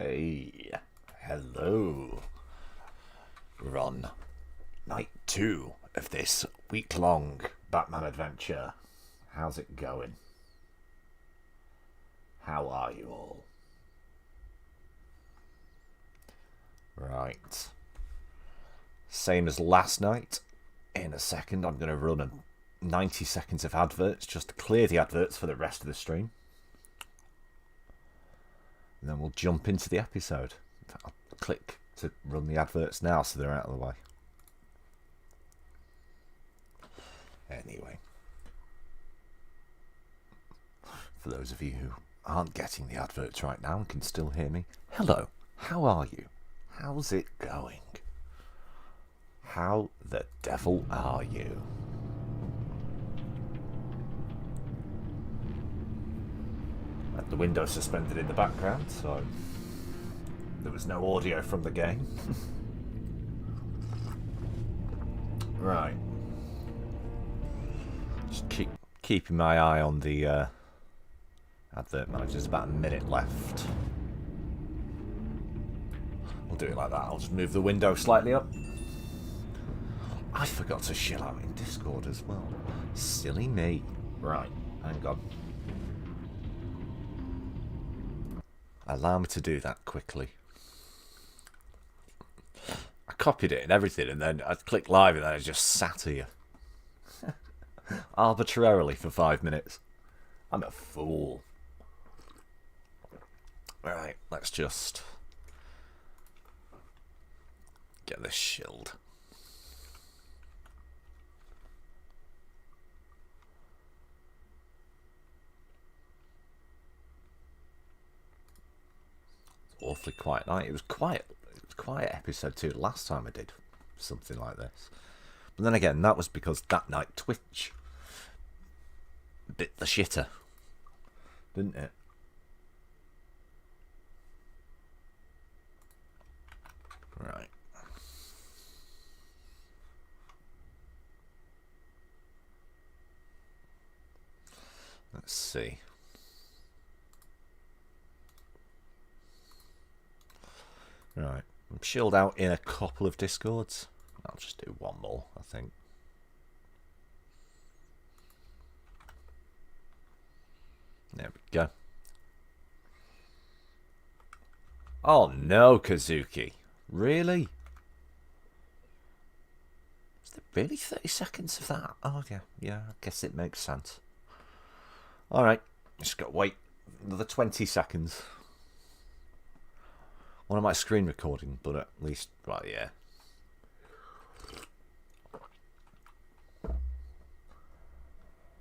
Hey, hello. We're on night 2 of this week-long Batman adventure. How's it going? How are you all? Right. Same as last night. In a second, I'm going to run 90 seconds of adverts just to clear the adverts for the rest of the stream. And then we'll jump into the episode. I'll click to run the adverts now so they're out of the way. Anyway. For those of you who aren't getting the adverts right now and can still hear me, hello, how are you? How's it going? How the devil are you? The window suspended in the background, so there was no audio from the game. Right. Just keeping my eye on the advert manager. There's about a minute left. We'll do it like that. I'll just move the window slightly up. I forgot to chill out in Discord as well. Silly me. Right, hang on. Allow me to do that quickly. I copied it and everything, and then I clicked live, and then I just sat here. Arbitrarily for 5 minutes. I'm a fool. Right, let's just get this shilled. Awfully quiet night. It was quiet. It was quiet episode 2 last time I did something like this. But then again, that was because that night Twitch bit the shitter, didn't it? Right. Let's see. Right, I'm chilled out in a couple of Discords. I'll just do one more, I think. There we go. Oh no, Kazuki. Really? Is there really 30 seconds of that? Oh yeah, I guess it makes sense. Alright, just got to wait another 20 seconds. One of my screen recording, but at least, well, yeah.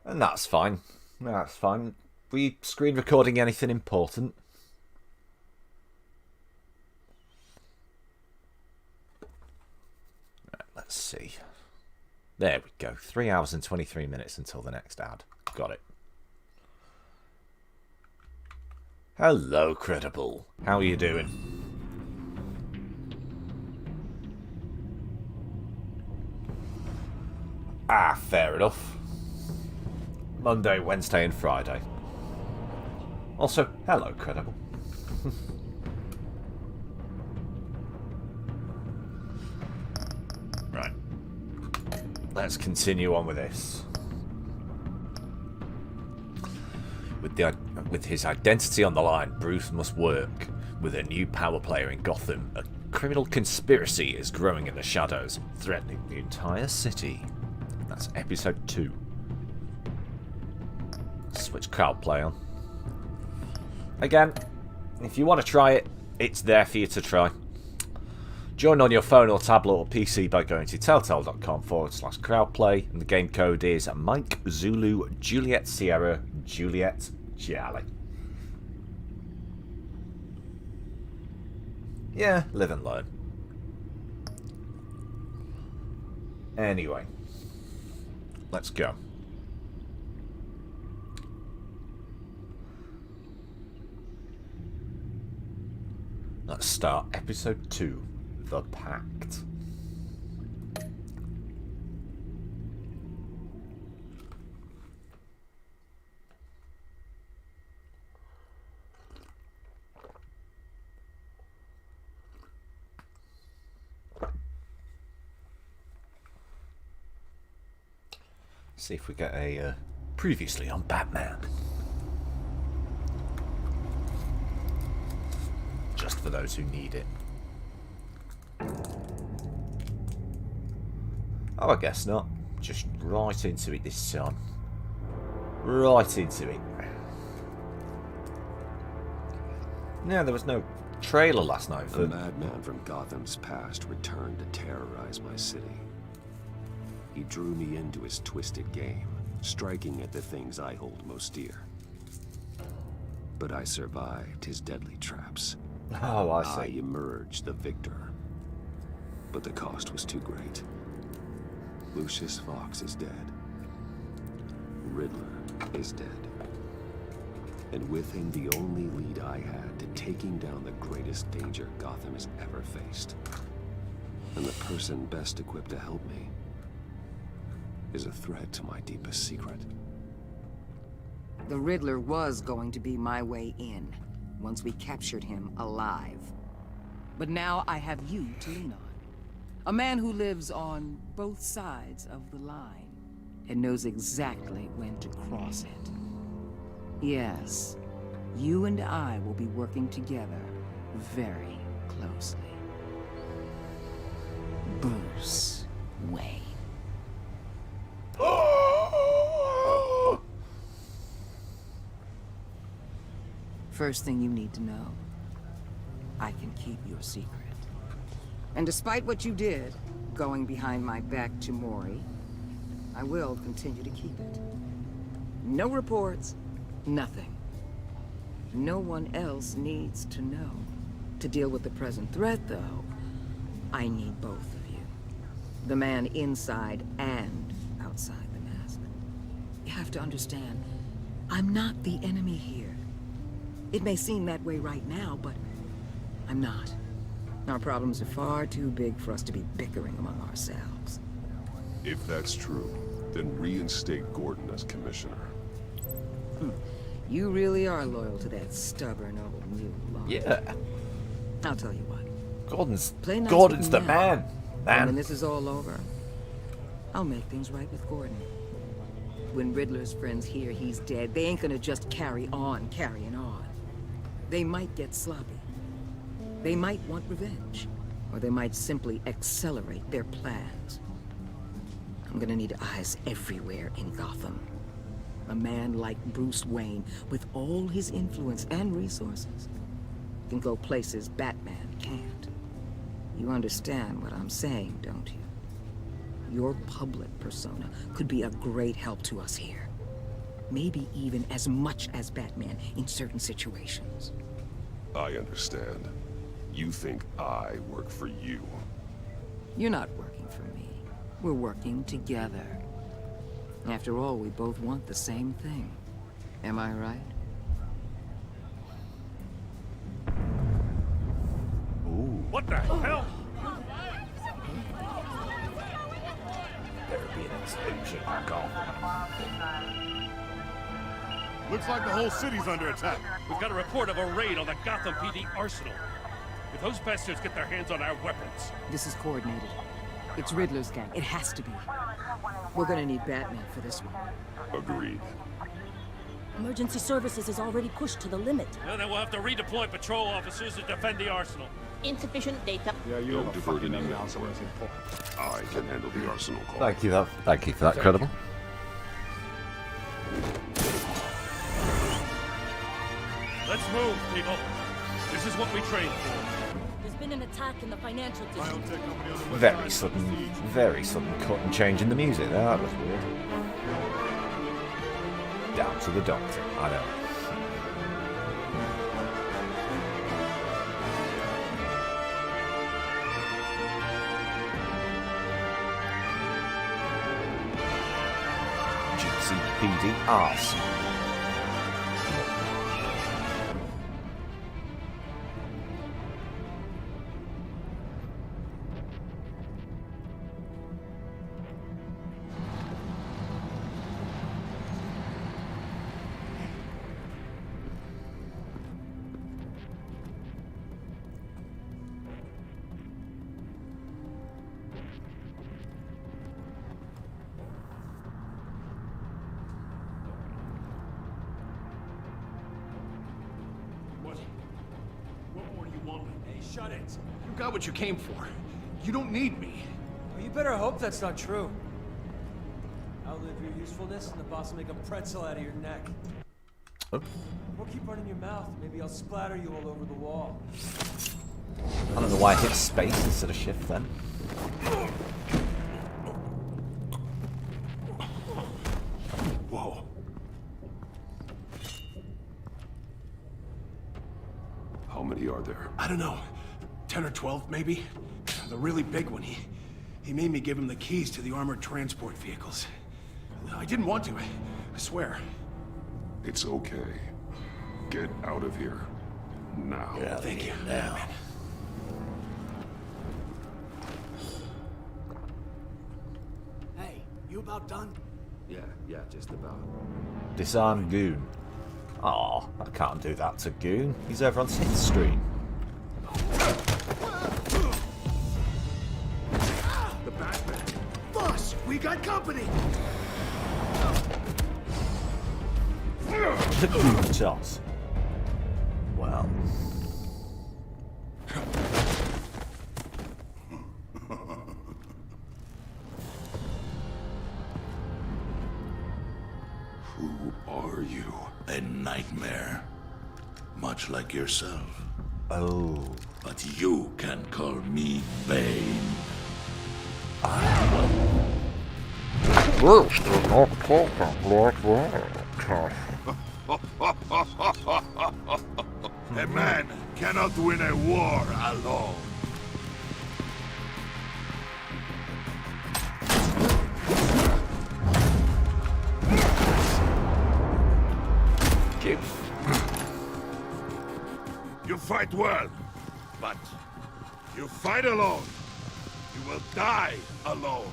And that's fine. That's fine. Were you screen recording anything important? Right, let's see. There we go. 3 hours and 23 minutes until the next ad. Got it. Hello, Credible. How are you doing? Ah, fair enough. Monday, Wednesday and Friday. Also, hello, Credible. Right. Let's continue on with this. With his identity on the line, Bruce must work with a new power player in Gotham. A criminal conspiracy is growing in the shadows, threatening the entire city. That's episode 2. Switch crowd play on. Again, if you want to try it, it's there for you to try. Join on your phone or tablet or PC by going to telltale.com/crowdplay, and the game code is Mike Zulu Juliet Sierra Juliet Charlie. Yeah, live and learn. Anyway, let's go. Let's start episode 2, The Pact. See if we get a previously on Batman. Just for those who need it. Oh, I guess not. Just right into it this time. Right into it. Yeah, there was no trailer last night for... A madman from Gotham's past returned to terrorize my city. He drew me into his twisted game, striking at the things I hold most dear. But I survived his deadly traps. Oh, I I see. emerged the victor. But the cost was too great. Lucius Fox is dead. Riddler is dead. And with him, the only lead I had to taking down the greatest danger Gotham has ever faced. And the person best equipped to help me is a threat to my deepest secret. The Riddler was going to be my way in, once we captured him alive. But now I have you to lean on. A man who lives on both sides of the line, and knows exactly when to cross it. Yes, you and I will be working together very closely. Bruce Wayne. First thing you need to know, I can keep your secret. And despite what you did, going behind my back to Mori, I will continue to keep it. No reports, nothing. No one else needs to know. To deal with the present threat, though, I need both of you. The man inside and outside the mask. You have to understand, I'm not the enemy here. It may seem that way right now, but I'm not. Our problems are far too big for us to be bickering among ourselves. If that's true, then reinstate Gordon as commissioner. You really are loyal to that stubborn old mule, aren't you? Yeah. I'll tell you what. Gordon's Play nice Gordon's with the me now. man. And when Man. this is all over, I'll make things right with Gordon. When Riddler's friends hear he's dead, they ain't gonna just carry on carrying on. They might get sloppy. They might want revenge. Or they might simply accelerate their plans. I'm gonna need eyes everywhere in Gotham. A man like Bruce Wayne, with all his influence and resources, can go places Batman can't. You understand what I'm saying, don't you? Your public persona could be a great help to us here. Maybe even as much as Batman in certain situations. I understand. You think I work for you. You're not working for me. We're working together. After all, we both want the same thing. Am I right? Ooh. What the hell? There be an explosion. Gone. Looks like the whole city's under attack. We've got a report of a raid on the Gotham PD arsenal. If those bastards get their hands on our weapons... This is coordinated. It's Riddler's gang. It has to be. We're gonna need Batman for this one. Agreed. Emergency services is already pushed to the limit. Well, then we'll have to redeploy patrol officers to defend the arsenal. Insufficient data. Don't divert any men. I can handle the arsenal call. Thank you for that, Credible. Let's move, people. This is what we trained for. There's been an attack in the financial district. Very sudden cut and change in the music there. That was weird. Down to the doctor. I know. GCPD arse. Shut it. You got what you came for. You don't need me. Well, you better hope that's not true. Outlive your usefulness and the boss will make a pretzel out of your neck. Oh. Or keep running your mouth. Maybe I'll splatter you all over the wall. I don't know why I hit space instead of shift then. Whoa. How many are there? I don't know. 10 or 12, maybe? The really big one, he made me give him the keys to the armored transport vehicles. I didn't want to, I swear. It's okay. Get out of here. Now. Yeah, Thank you. now. Hey, you about done? Yeah, just about. Disarm Goon. Aw, I can't do that to Goon. He's over on 6th Street. The Batman. Boss, we got company! The Goon toss. Well. Who are you? A nightmare. Much like yourself. Oh. But you can call me Bane. A man cannot win a war alone. You fight well, but you fight alone. You will die alone.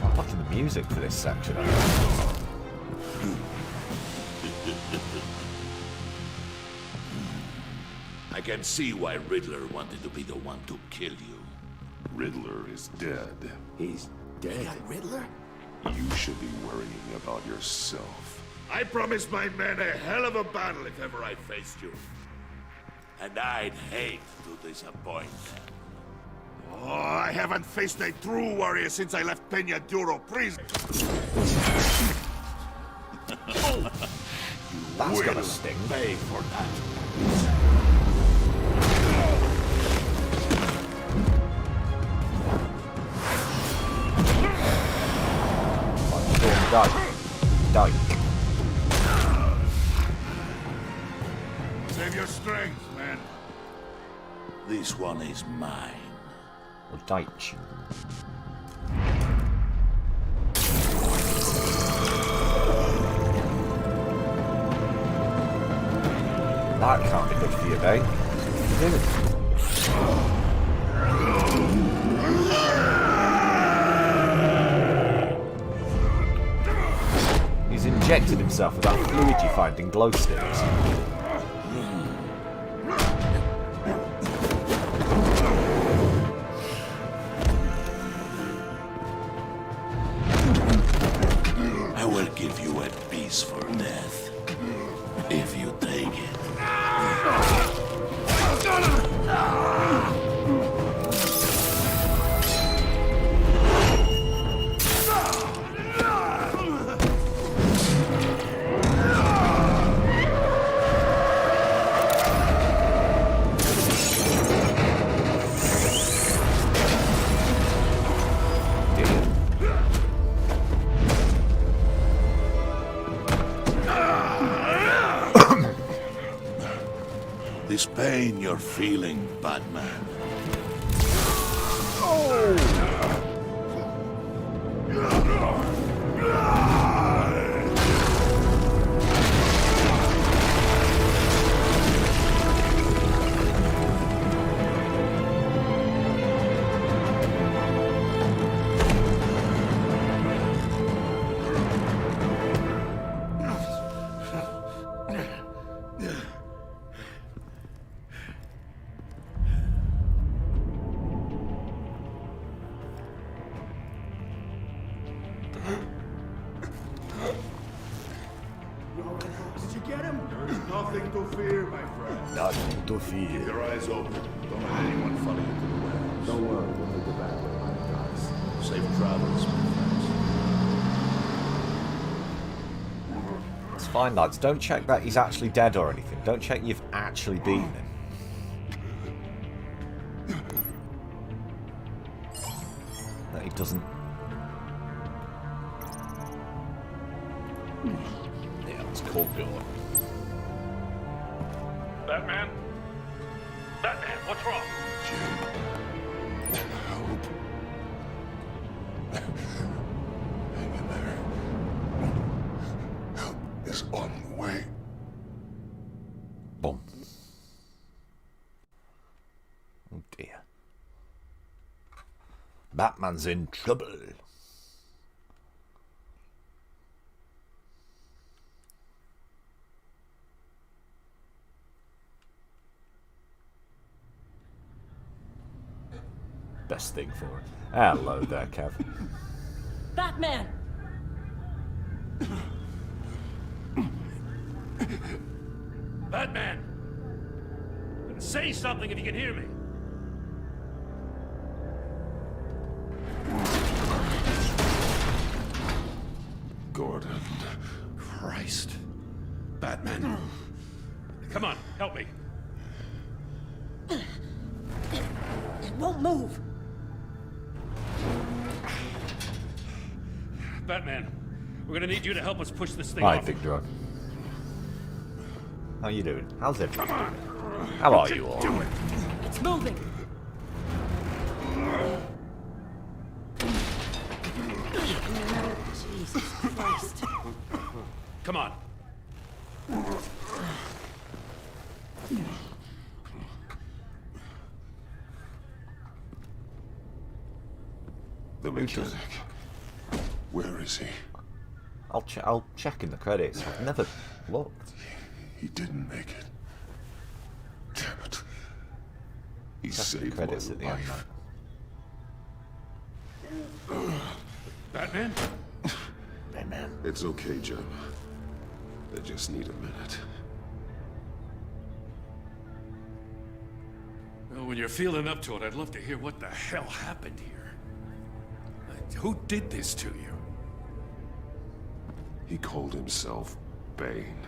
I'm watching the music for this section. I can see why Riddler wanted to be the one to kill you. Riddler is dead. He's dead. Riddler? You should be worrying about yourself. I promised my men a hell of a battle if ever I faced you. And I'd hate to disappoint. Oh, I haven't faced a true warrior since I left Peña Duro prison. That's gonna sting. Pay for that. Dyke. Save your strength, man. This one is mine. Or Dyche. That can't be good for you, babe. He's injected himself with that fluid you find in glow sticks. I will give you a peaceful death. If you take it. This pain you're feeling, Batman. Nothing to fear, my friend. Nothing to Keep fear. your eyes open. Don't let anyone follow you to the warehouse. Don't worry, we'll make it back with my guys. Safe travels, my friends. It's fine, lads. Don't check that he's actually dead or anything. Don't check you've actually beaten him. That he doesn't... Yeah, let's call Bill. Batman? Batman, what's wrong? Jim. Help. Hang in there. Help is on the way. Boom. Oh dear. Batman's in trouble. Best thing for it. Hello there, Kev. Batman! Batman! Say something if you can hear me. Gordon. Christ. Batman. Come on, help me. It won't move. Batman, we're gonna need you to help us push this thing Hi, off. Big Drug. How you doing? How's it? How are you all? Do it. It's moving. Jesus Christ. Come on. The mechanic. Where is he? I'll check in the credits. I've never looked. He didn't make it. Damn it. He Check the saved credits my at the end, life. Batman? Hey, man. It's okay, Jim. I just need a minute. Well, when you're feeling up to it, I'd love to hear what the hell happened here. Who did this to you? He called himself Bane.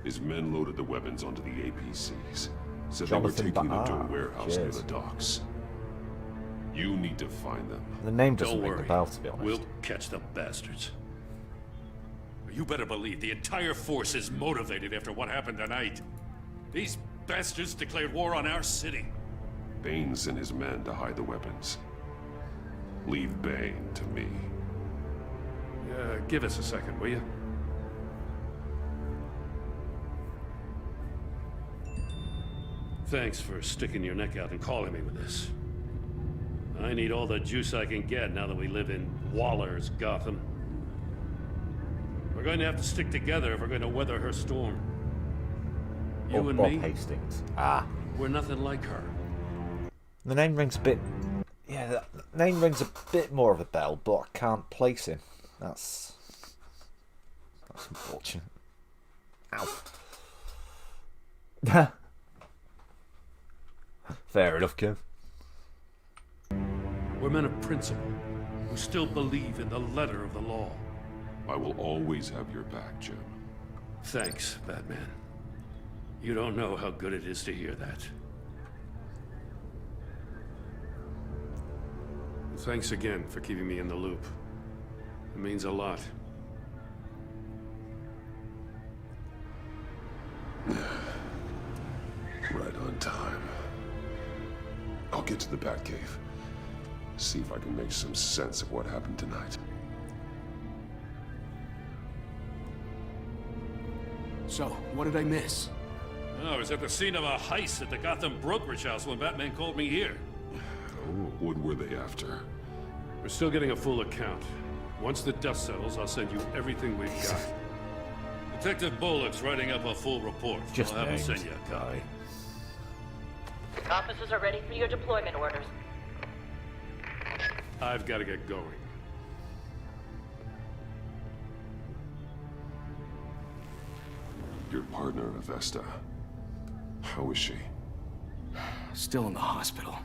His men loaded the weapons onto the APCs. Said they were Jonathan taking them to a Ba'ar. warehouse near Cheers. the docks. You need to find them. The name doesn't Don't ring worry. the bell, to be honest. We'll catch the bastards. You better believe the entire force is motivated after what happened tonight. These bastards declared war on our city. Bane sent his men to hide the weapons. Leave Bane to me. Give us a second, will you? Thanks for sticking your neck out and calling me with this. I need all the juice I can get now that we live in Waller's Gotham. We're going to have to stick together if we're going to weather her storm. You Or and Bob me, Hastings. Ah. we're nothing like her. The name rings a bit... Yeah, the name rings a bit more of a bell, but I can't place him. That's unfortunate. Ow. Fair enough, Kev. We're men of principle, who still believe in the letter of the law. I will always have your back, Jim. Thanks, Batman. You don't know how good it is to hear that. Thanks again for keeping me in the loop. It means a lot. Right on time. I'll get to the Batcave. See if I can make some sense of what happened tonight. So, what did I miss? I was at the scene of a heist at the Gotham brokerage house when Batman called me here. What were they after? We're still getting a full account. Once the dust settles, I'll send you everything we've got. Detective Bullock's writing up a full report. Just I'll have him names. send you a copy. Officers are ready for your deployment orders. I've got to get going. Your partner, Avesta. How is she? Still in the hospital.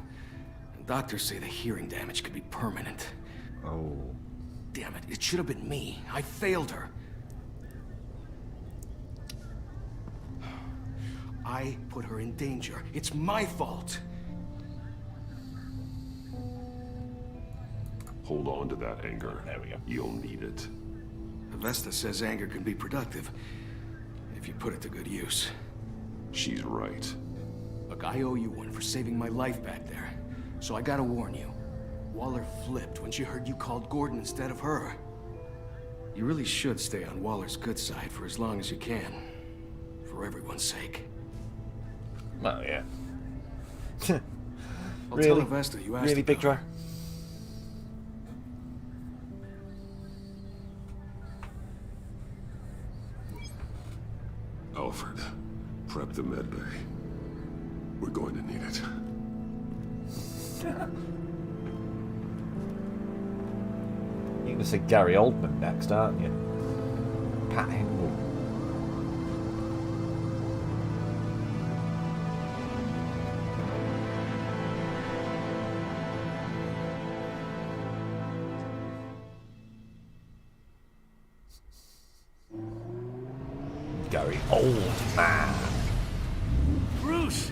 Doctors say the hearing damage could be permanent. Oh. Damn it, it should have been me. I failed her. I put her in danger. It's my fault. Hold on to that anger. There we go. You'll need it. Avesta says anger can be productive, if you put it to good use. She's right. Look, I owe you one for saving my life back there. So I gotta warn you. Waller flipped when she heard you called Gordon instead of her. You really should stay on Waller's good side for as long as you can. For everyone's sake. Oh, yeah. I'll Really? tell Avesta you asked Really, Big about Dra? Alfred, prep the med bay. We're going to need it. You're going to say Gary Oldman next, aren't you? Pat Hingle. Gary Oldman. Bruce!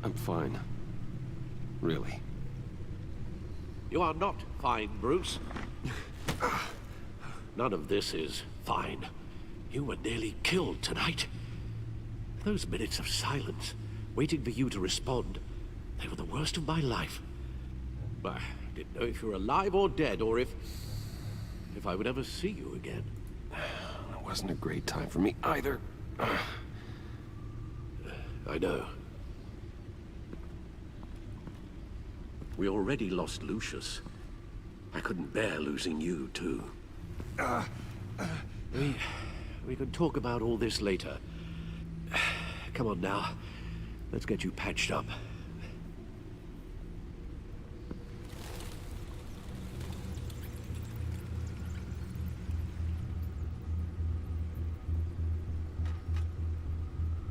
I'm fine. Really. You are not fine, Bruce. None of this is fine. You were nearly killed tonight. Those minutes of silence, waiting for you to respond, they were the worst of my life. I didn't know if you were alive or dead, or if I would ever see you again. It wasn't a great time for me either. I know. We already lost Lucius. I couldn't bear losing you, too. We can talk about all this later. Come on now. Let's get you patched up.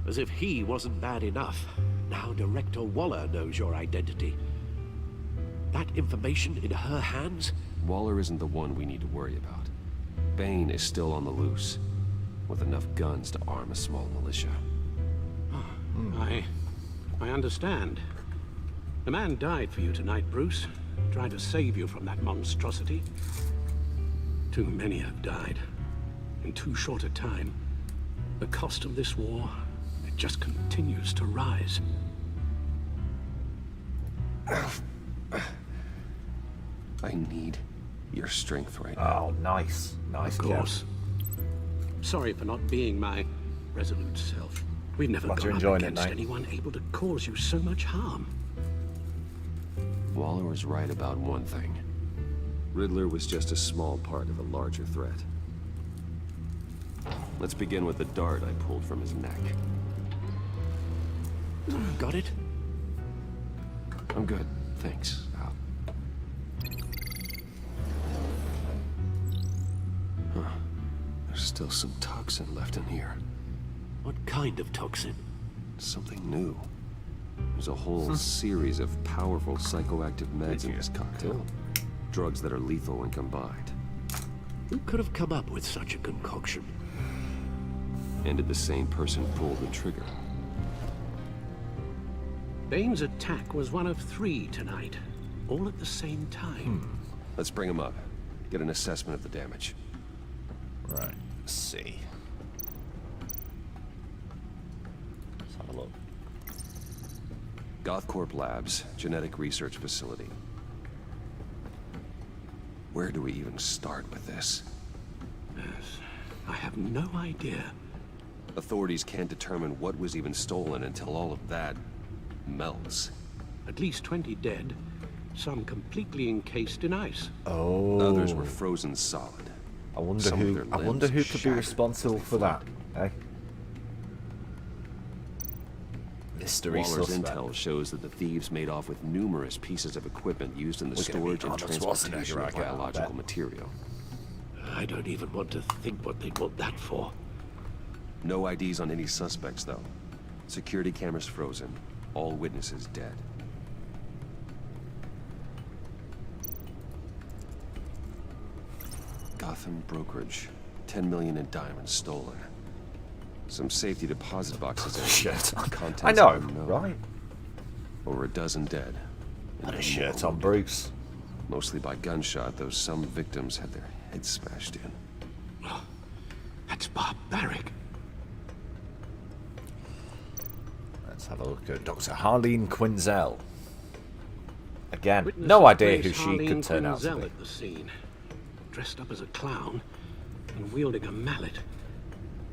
As if he wasn't bad enough, now Director Waller knows your identity. That information in her hands? Waller isn't the one we need to worry about. Bane is still on the loose, with enough guns to arm a small militia. I understand. The man died for you tonight, Bruce. Trying to save you from that monstrosity. Too many have died. In too short a time. The cost of this war, it just continues to rise. I need your strength right now. Oh, nice. Nice, Of course. Sorry for not being my resolute self. We've never Glad you're gone up enjoying it, against mate. anyone able to cause you so much harm. Waller was right about one thing. Riddler was just a small part of a larger threat. Let's begin with the dart I pulled from his neck. Got it? I'm good, thanks, Al. Huh. There's still some toxin left in here. What kind of toxin? Something new. There's a whole series of powerful psychoactive meds in this cocktail. Drugs that are lethal when combined. Who could have come up with such a concoction? And did the same person pull the trigger? Bane's attack was one of 3 tonight, all at the same time. Let's bring him up. Get an assessment of the damage. Right, let's see. Let's have a look. Gothcorp Labs, genetic research facility. Where do we even start with this? Yes, I have no idea. Authorities can't determine what was even stolen until all of that melts. At least 20 dead, some completely encased in ice. Oh. Others were frozen solid. I wonder Some of who. their I wonder limbs who could be shattered responsible as they for that. floated. Eh? mystery Waller's suspect. intel shows that the thieves made off with numerous pieces of equipment used in the storage and transportation of biological material. I don't even want to think what they'd want that for. No IDs on any suspects, though. Security cameras frozen. All witnesses dead. Gotham brokerage. 10 million in diamonds stolen. Some safety deposit boxes. Shit. Contents I know, unknown. right? Over a dozen dead. What a shirt on Bruce. Mostly by gunshot, though some victims had their heads smashed in. Oh, that's barbaric. Let's have a look at Dr. Harleen Quinzel. Again, Witness no of idea who Grace she could Harleen turn out to Quinzel be. at the scene, dressed up as a clown and wielding a mallet.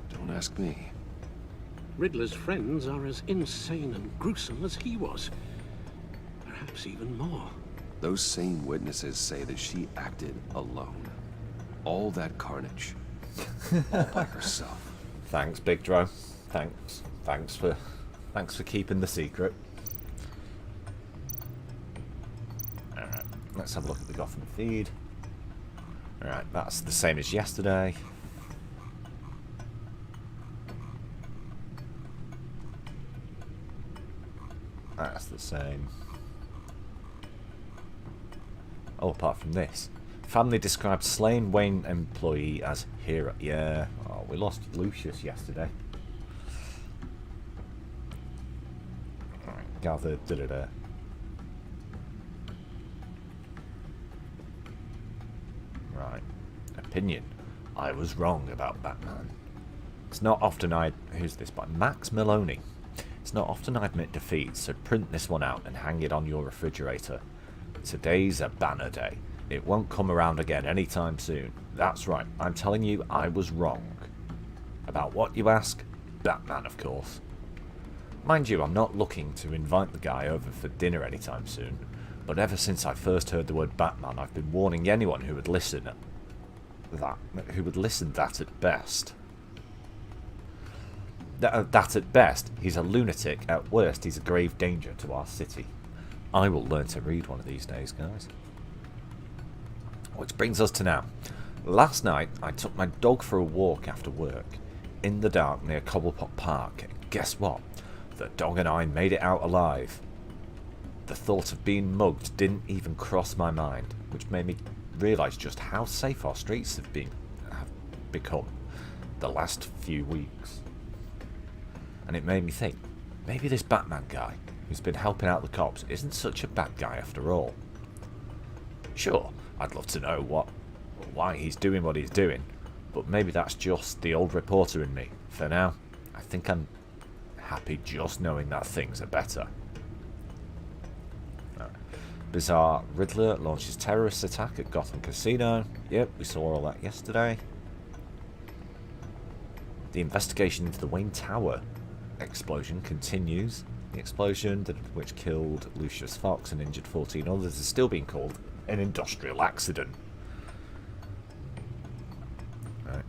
Don't ask me. Riddler's friends are as insane and gruesome as he was. Perhaps even more. Those same witnesses say that she acted alone. All that carnage. All by herself. Thanks, Big Dro. Thanks. Thanks for keeping the secret. Alright, let's have a look at the Gotham feed. Alright, that's the same as yesterday. That's the same. Oh, apart from this. Family described slain Wayne employee as hero. Yeah. Oh, we lost Lucius yesterday. Alright, gathered. Da-da-da. Right. Opinion. I was wrong about Batman. It's not often who's this by? Max Maloney. It's not often I admit defeat, so print this one out and hang it on your refrigerator. Today's a banner day. It won't come around again anytime soon. That's right, I'm telling you I was wrong. About what, you ask? Batman, of course. Mind you, I'm not looking to invite the guy over for dinner anytime soon, but ever since I first heard the word Batman, I've been warning anyone who would listen that at best. That at best, he's a lunatic. At worst, he's a grave danger to our city. I will learn to read one of these days, guys. Which brings us to now. Last night, I took my dog for a walk after work, in the dark near Cobblepot Park. And guess what? The dog and I made it out alive. The thought of being mugged didn't even cross my mind, which made me realise just how safe our streets have become the last few weeks. And it made me think, maybe this Batman guy, who's been helping out the cops, isn't such a bad guy after all. Sure, I'd love to know why he's doing what he's doing, but maybe that's just the old reporter in me. For now, I think I'm happy just knowing that things are better. Right. Bizarre Riddler launches terrorist attack at Gotham Casino. Yep, we saw all that yesterday. The investigation into the Wayne Tower explosion continues. The explosion, which killed Lucius Fox and injured 14 others, is still being called an industrial accident. Right.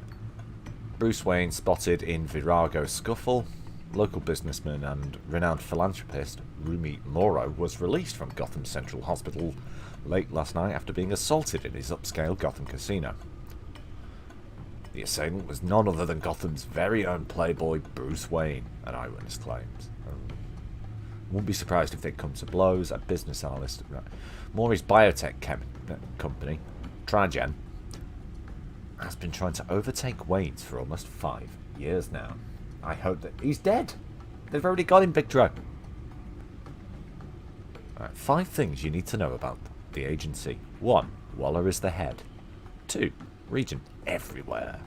Bruce Wayne spotted in Virago scuffle. Local businessman and renowned philanthropist Rumi Moro was released from Gotham Central Hospital late last night after being assaulted in his upscale Gotham casino. The assailant was none other than Gotham's very own playboy Bruce Wayne, an eyewitness claims. Wouldn't be surprised if they come to blows. A business analyst, Maury's biotech company, Trigen, has been trying to overtake Wayne's for almost 5 years now. I hope that he's dead. They've already got him, Big Dro. Right, 5 things you need to know about the agency. 1. Waller is the head. 2. Region everywhere.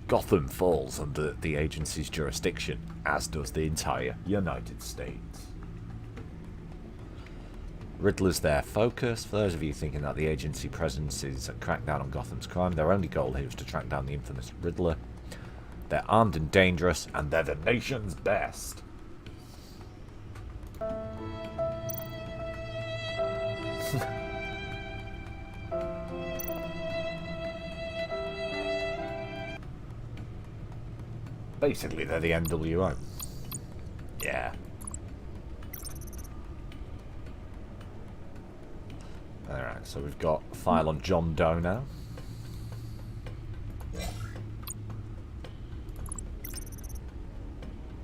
Gotham falls under the agency's jurisdiction, as does the entire United States. Riddler's their focus. For those of you thinking that the agency presence is a crackdown on Gotham's crime, their only goal here is to track down the infamous Riddler. They're armed and dangerous, and they're the nation's best. Basically, they're the NWO. Yeah. Alright, so we've got a file on John Doe now.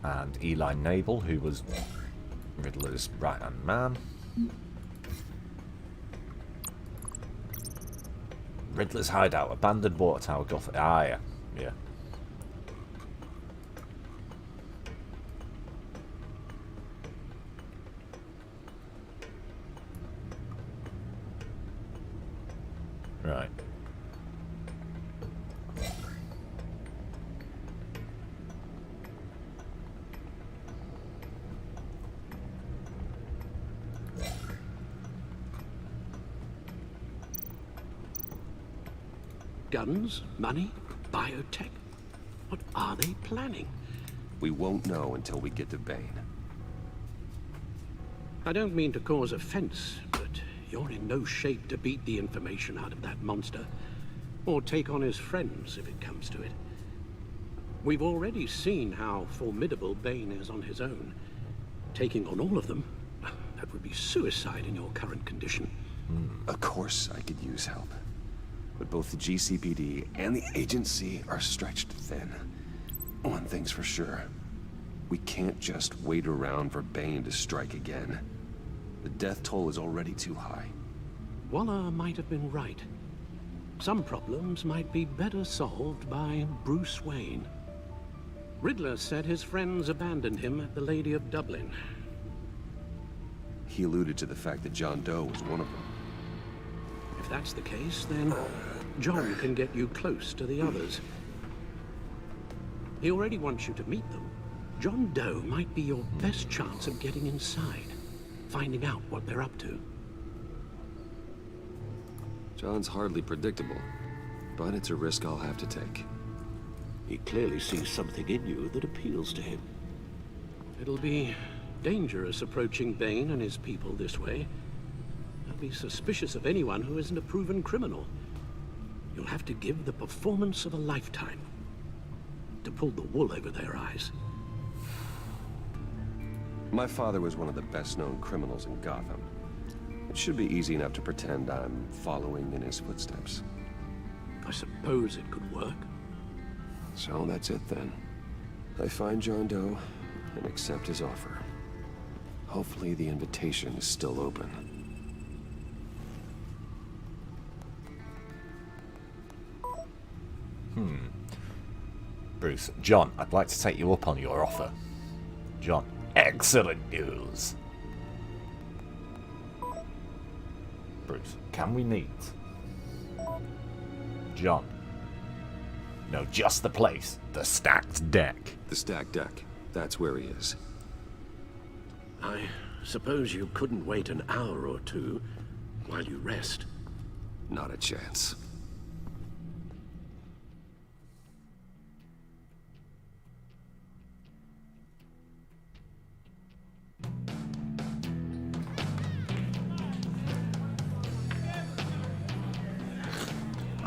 And Eli Nabel, who was Riddler's right-hand man. Riddler's hideout, abandoned water tower, Gotham. Ah, yeah. Yeah. Right. Guns, money, biotech. What are they planning? We won't know until we get to Bane. I don't mean to cause offense, but you're in no shape to beat the information out of that monster, or take on his friends if it comes to it. We've already seen how formidable Bane is on his own. Taking on all of them, that would be suicide in your current condition. Of course I could use help. But both the GCPD and the agency are stretched thin. One thing's for sure. We can't just wait around for Bane to strike again. The death toll is already too high. Waller might have been right. Some problems might be better solved by Bruce Wayne. Riddler said his friends abandoned him at the Lady of Dublin. He alluded to the fact that John Doe was one of them. If that's the case, then John can get you close to the others. He already wants you to meet them. John Doe might be your best chance of getting inside, finding out what they're up to. John's hardly predictable, but it's a risk I'll have to take. He clearly sees something in you that appeals to him. It'll be dangerous approaching Bane and his people this way. They'll be suspicious of anyone who isn't a proven criminal. You'll have to give the performance of a lifetime to pull the wool over their eyes. My father was one of the best-known criminals in Gotham. It should be easy enough to pretend I'm following in his footsteps. I suppose it could work. So that's it then. I find John Doe and accept his offer. Hopefully the invitation is still open. Bruce, John, I'd like to take you up on your offer. John, excellent news. Bruce, can we meet? John. No, just the place. The stacked deck. The stacked deck. That's where he is. I suppose you couldn't wait an hour or two while you rest. Not a chance.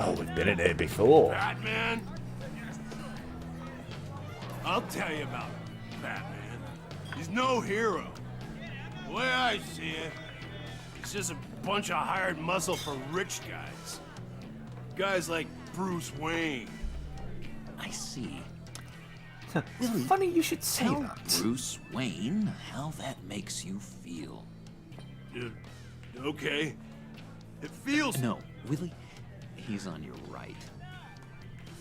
Oh, we've been in here before. Batman? I'll tell you about Batman. He's no hero. The way I see it, he's just a bunch of hired muscle for rich guys. Guys like Bruce Wayne. I see. It's funny you should say Tell that. Bruce Wayne how that makes you feel. Okay. It feels... No, Willie, he's on your right.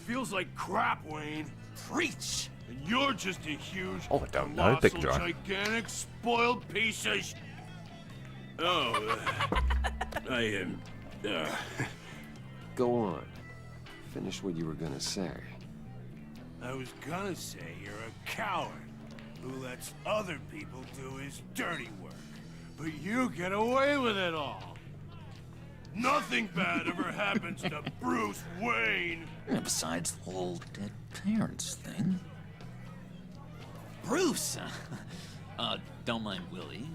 Feels like crap, Wayne. Preach! And you're just a huge, Oh, I don't know, Big colossal, John. gigantic, spoiled piece of Oh, I am... Go on. Finish what you were gonna say. I was gonna say you're a coward who lets other people do his dirty work. But you get away with it all. Nothing bad ever happens to Bruce Wayne. And besides the whole dead parents thing. Bruce! Don't mind Willie.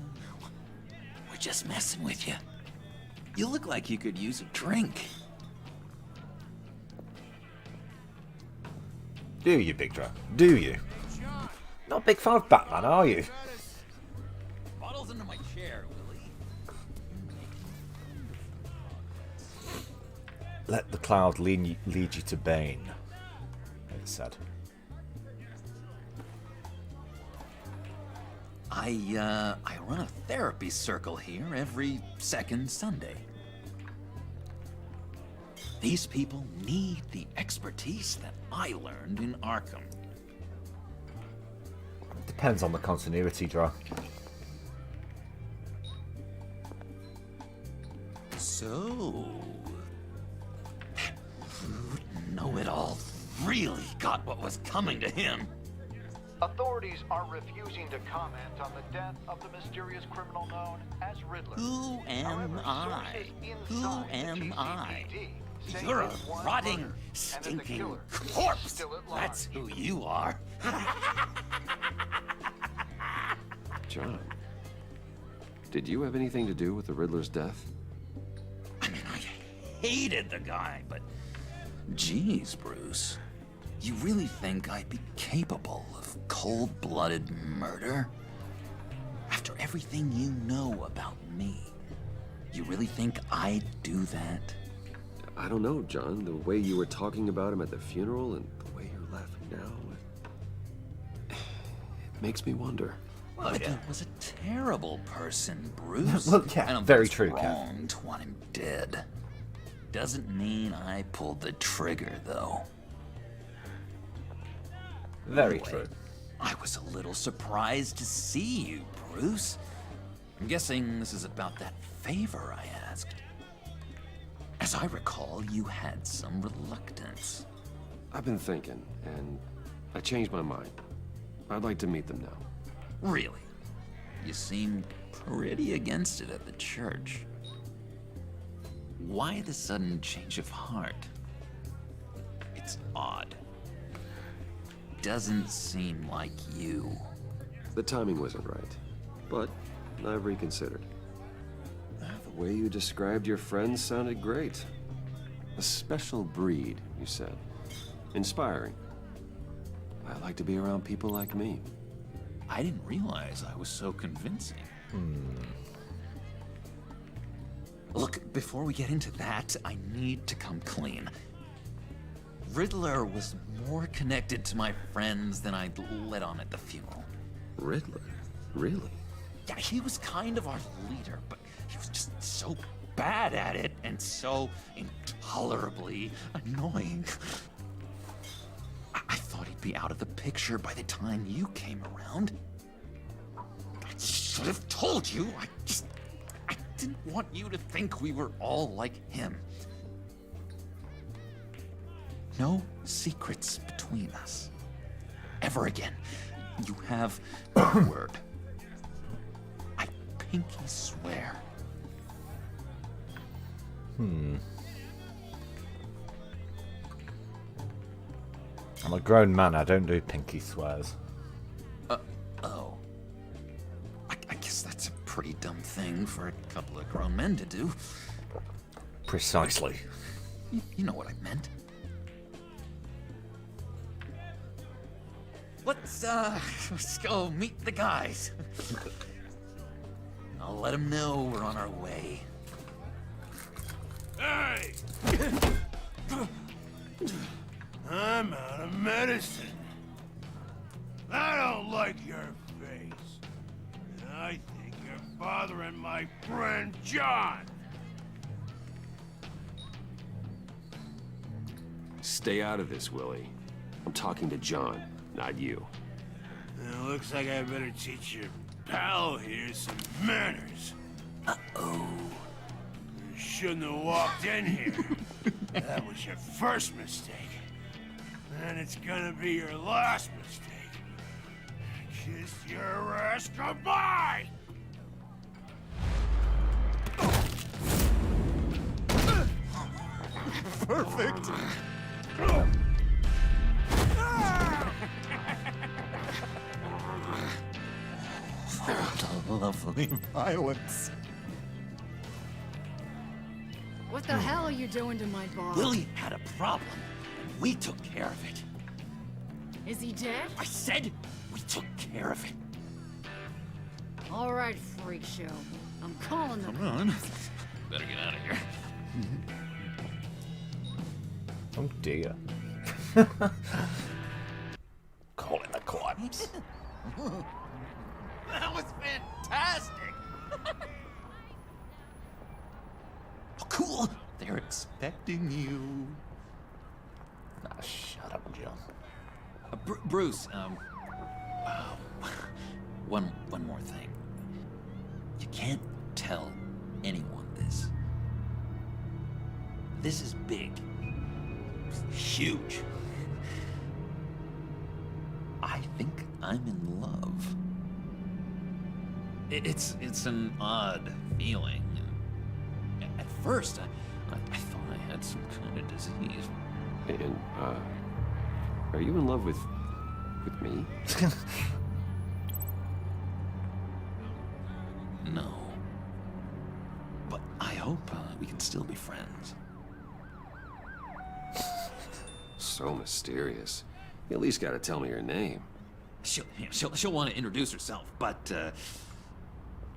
We're just messing with you. You look like you could use a drink. Do you, Big John? Do you? Not a big fan of Batman, are you? Bottles under my chair, Willie. Let the cloud lead you to Bane, it said. I run a therapy circle here every second Sunday. These people need the expertise that I learned in Arkham. Depends on the continuity, Dra. So, know-it-all really got what was coming to him. Authorities are refusing to comment on the death of the mysterious criminal known as Riddler. Who am I? Who am I? say You're a he's one rotting, murder, and that the stinking killer corpse. still at large. That's who you are. John, did you have anything to do with the Riddler's death? I mean, I hated the guy, but geez, Bruce. You really think I'd be capable of cold-blooded murder? After everything you know about me, you really think I'd do that? I don't know, John. The way you were talking about him at the funeral and the way you're laughing now, it makes me wonder. But he was a terrible person, Bruce. Well, yeah, I don't very think true, it's Kev. wrong to want him dead. Doesn't mean I pulled the trigger, though. Very Anyway, true. I was a little surprised to see you, Bruce. I'm guessing this is about that favor I asked. As I recall, you had some reluctance. I've been thinking, and I changed my mind. I'd like to meet them now. Really? You seemed pretty against it at the church. Why the sudden change of heart? It's odd. Doesn't seem like you. The timing wasn't right, but I've reconsidered. The way you described your friends sounded great. A special breed, you said. Inspiring. I like to be around people like me. I didn't realize I was so convincing. Look, before we get into that, I need to come clean. Riddler was more connected to my friends than I'd let on at the funeral. Riddler? Really? Yeah, he was kind of our leader, but he was just so bad at it and so intolerably annoying. I thought he'd be out of the picture by the time you came around. I should have told you. I didn't want you to think we were all like him. No secrets between us. Ever again. You have my word. I pinky swear. I'm a grown man, I don't do pinky swears. Oh. I guess that's a pretty dumb thing for a couple of grown men to do. Precisely. You know what I meant. Let's go meet the guys. I'll let them know we're on our way. Hey! I'm out of medicine. I don't like your face. And I think you're bothering my friend John. Stay out of this, Willie. I'm talking to John, not you. It looks like I better teach your pal here some manners. Uh-oh. You shouldn't have walked in here. That was your first mistake. And it's gonna be your last mistake. Kiss your ass goodbye! Perfect. What a lovely violence. What the hell are you doing to my bar? Willie had a problem, and we took care of it. Is he dead? I said We took care of it. All right, freak show. I'm calling the... Come on. Better get out of here. Oh dear. Call it the cops. That was fantastic! Oh, cool! They're expecting you. Ah, shut up, John. Bruce, one more thing. You can't tell anyone this. This is big. Huge. I think I'm in love. It's an odd feeling. At first, I thought I had some kind of disease. And, are you in love with me? No. But I hope we can still be friends. So mysterious. You at least gotta tell me your name. She'll want to introduce herself, but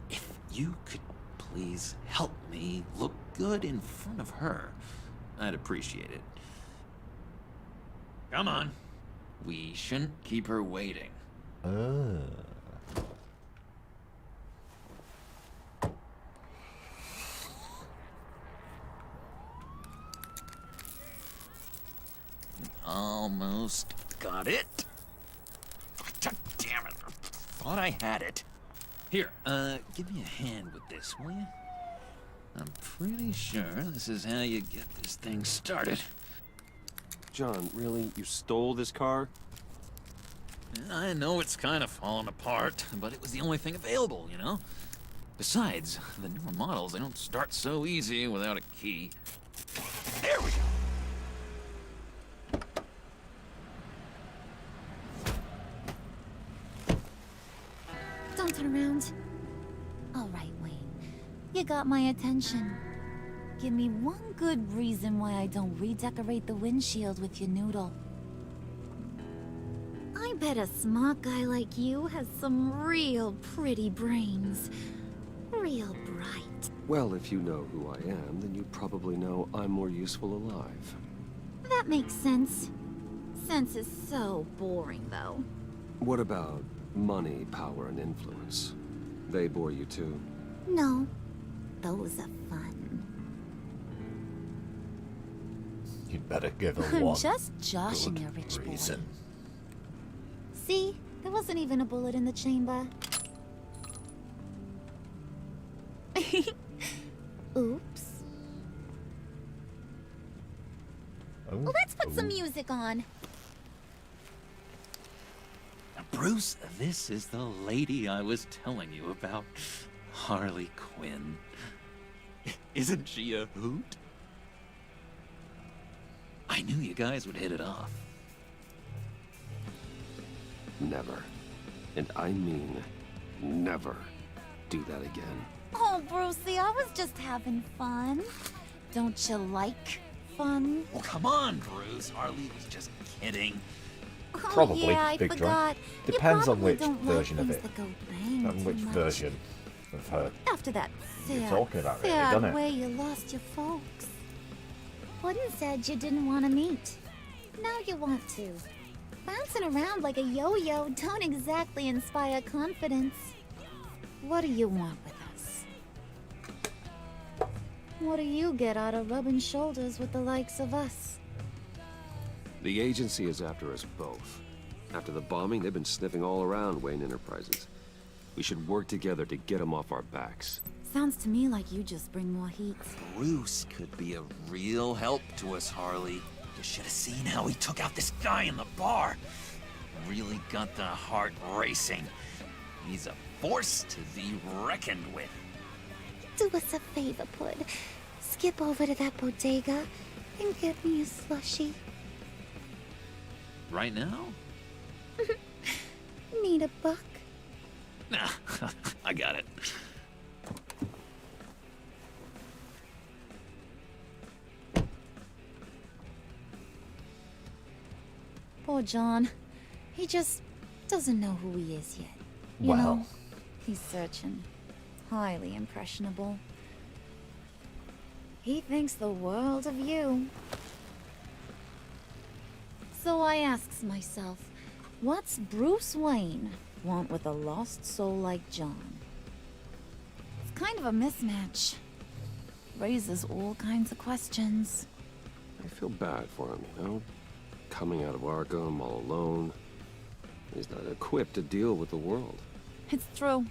if you could please help me look good in front of her, I'd appreciate it. Come on. We shouldn't keep her waiting. Almost got it. God damn it. Thought I had it. Here, give me a hand with this, will you? I'm pretty sure this is how you get this thing started. John, really? You stole this car? I know it's kind of falling apart, but it was the only thing available, you know? Besides, the newer models, they don't start so easy without a key. There we go! Don't turn around. All right, Wayne. You got my attention. Give me one good reason why I don't redecorate the windshield with your noodle. I bet a smart guy like you has some real pretty brains. Real bright. Well, if you know who I am, then you probably know I'm more useful alive. That makes sense. Sense is so boring, though. What about money, power, and influence? They bore you too? No. Those are fun. You'd better give her I'm one just joshing good you, rich reason. boy. See? There wasn't even a bullet in the chamber. Oops. Oh, Let's put some music on. Bruce, this is the lady I was telling you about. Harley Quinn. Isn't she a hoot? I knew you guys would hit it off. Never. And I mean never do that again. Oh, Brucey, I was just having fun. Don't you like fun? Well, come on, Bruce. Harley was just kidding. Probably, oh, yeah, I Big forgot. Drunk. Depends on which don't version like of things it. that go bang And which too much. version of her. After that You're sad, talking about, really, sad don't it? way you lost your folks. Puddin said you didn't want to meet. Now you want to. Bouncing around like a yo-yo don't exactly inspire confidence. What do you want with us? What do you get out of rubbing shoulders with the likes of us? The agency is after us both. After the bombing, they've been sniffing all around Wayne Enterprises. We should work together to get them off our backs. Sounds to me like you just bring more heat. Bruce could be a real help to us, Harley. You should have seen how he took out this guy in the bar. Really got the heart racing. He's a force to be reckoned with. Do us a favor, Pud. Skip over to that bodega and get me a slushie. Right now? Need a buck? Nah, I got it. Poor John. He just Doesn't know who he is yet. You know, he's searching. Highly impressionable. He thinks the world of you. So I asks myself, what's Bruce Wayne want with a lost soul like John? It's kind of a mismatch. Raises all kinds of questions. I feel bad for him, you know? Coming out of Arkham all alone. He's not equipped to deal with the world. It's true.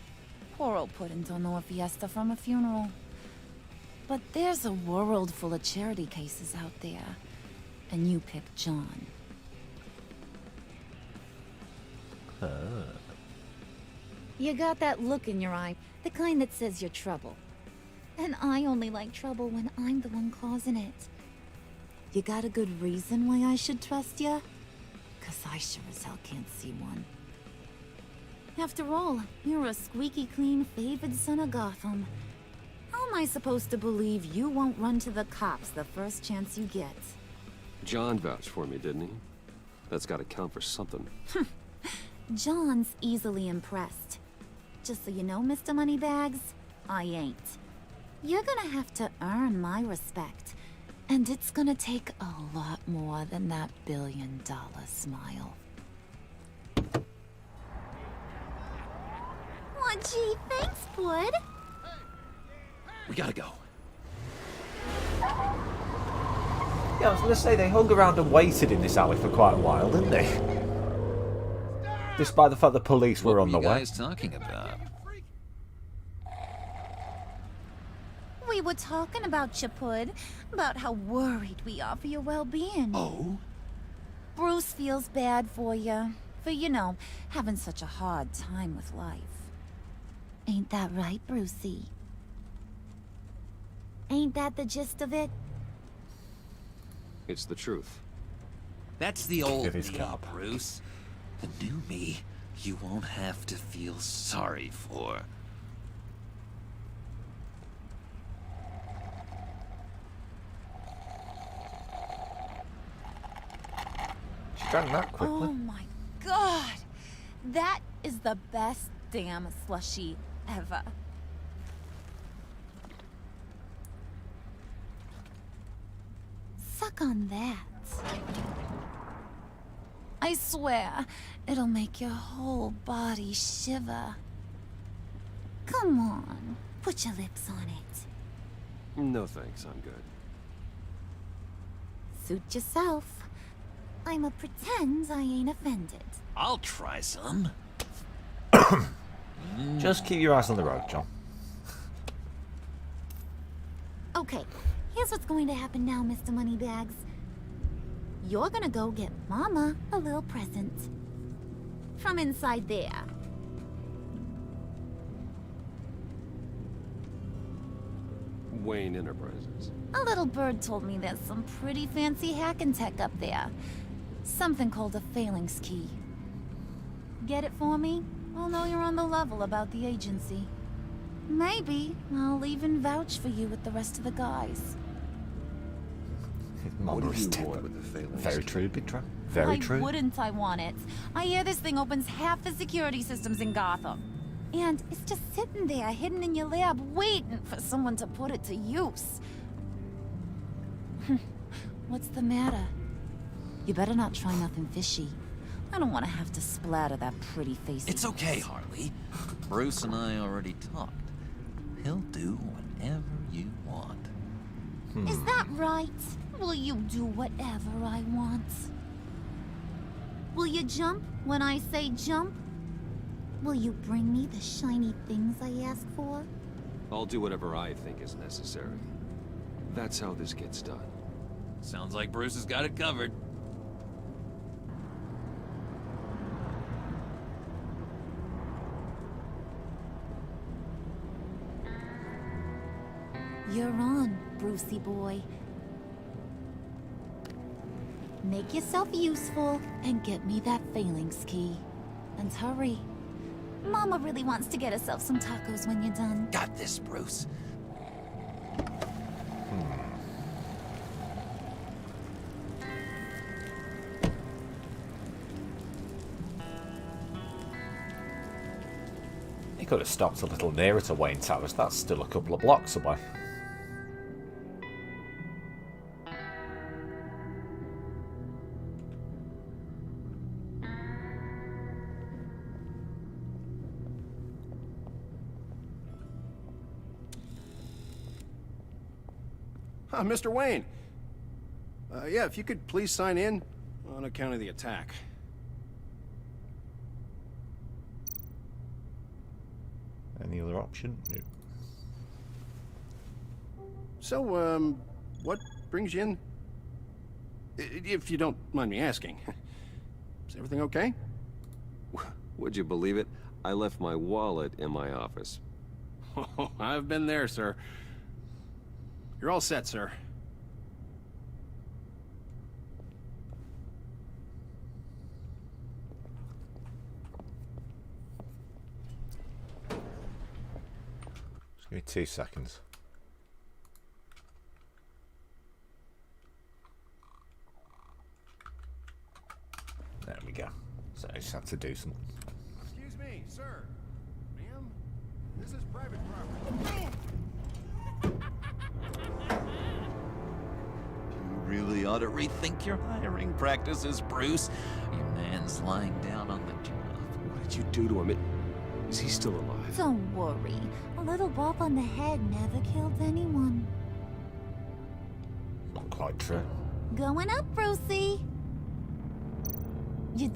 Poor old Puddin' don't know a fiesta from a funeral. But there's a world full of charity cases out there. And you pick John. You got that look in your eye, the kind that says you're trouble. And I only like trouble when I'm the one causing it. You got a good reason why I should trust you? 'Cause I sure as hell can't see one. After all, you're a squeaky clean favored son of Gotham. How am I supposed to believe you won't run to the cops the first chance you get? John vouched for me, didn't he? That's gotta count for something. John's easily impressed. Just so you know, Mr. Moneybags, I ain't. You're gonna have to earn my respect. And it's gonna take a lot more than that billion-dollar smile. Aw, gee, thanks, Bud. We gotta go. Yeah, I was going to say, they hung around and waited in this alley for quite a while, didn't they? Despite the fact the police were on the way. What were you guys talking about? We were talking about you, Pud. About how worried we are for your well-being. Oh? Bruce feels bad for you. For, you know, having such a hard time with life. Ain't that right, Brucey? Ain't that the gist of it? It's the truth. That's the old his me, cap. Bruce. The new me you won't have to feel sorry for. She drank that quickly. Oh my god! That is the best damn slushie ever. Suck on that. I swear, it'll make your whole body shiver. Come on, put your lips on it. No thanks, I'm good. Suit yourself. I'ma pretend I ain't offended. I'll try some. Just keep your eyes on the road, John. Okay, here's what's going to happen now, Mr. Moneybags. You're gonna go get Mama a little present. From inside there. Wayne Enterprises. A little bird told me there's some pretty fancy hacking tech up there. Something called a phalanx key. Get it for me? I'll know you're on the level about the agency. Maybe I'll even vouch for you with the rest of the guys. What do Mama is you dead. want with the phalanx? Very true, Big Trap. Very true. Why wouldn't I want it? I hear this thing opens half the security systems in Gotham. And it's just sitting there, hidden in your lab, waiting for someone to put it to use. What's the matter? You better not try nothing fishy. I don't want to have to splatter that pretty face. It's okay, Harley. Bruce and I already talked. He'll do whatever you want. Is that right? Will you do whatever I want? Will you jump when I say jump? Will you bring me the shiny things I ask for? I'll do whatever I think is necessary. That's how this gets done. Sounds like Bruce has got it covered. You're on, Brucey boy. Make yourself useful and get me that phalanx key. And hurry. Mama really wants to get herself some tacos when you're done. Got this, Bruce. You could have stopped a little nearer to Wayne Towers. That's still a couple of blocks away. Mr. Wayne. Yeah, if you could please sign in on account of the attack. Any other option? No. So, what brings you in? If you don't mind me asking. Is everything okay? Would you believe it? I left my wallet in my office. Oh, I've been there, sir. You're all set, sir. Just give me 2 seconds. There we go. So I just had to do some. Excuse me, sir. Ma'am, this is private property. You really ought to rethink your hiring practices, Bruce. Your man's lying down on the job. What did you do to him? Is he still alive? Don't worry. A little bump on the head never killed anyone. Not quite true. Going up, Brucey. You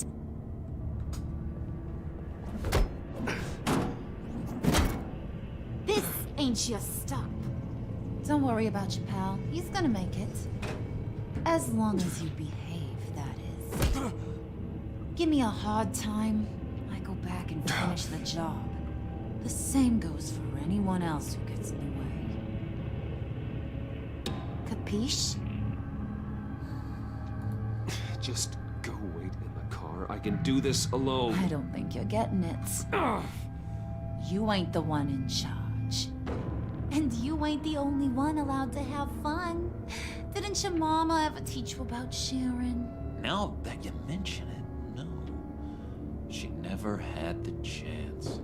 This ain't your stop. Don't worry about your pal. He's gonna make it. As long as you behave, that is. Give me a hard time, I go back and finish the job. The same goes for anyone else who gets in the way. Capiche? Just go wait in the car. I can do this alone. I don't think you're getting it. You ain't the one in charge. And you ain't the only one allowed to have fun. Didn't your mama ever teach you about sharing? Now that you mention it, no. She never had the chance.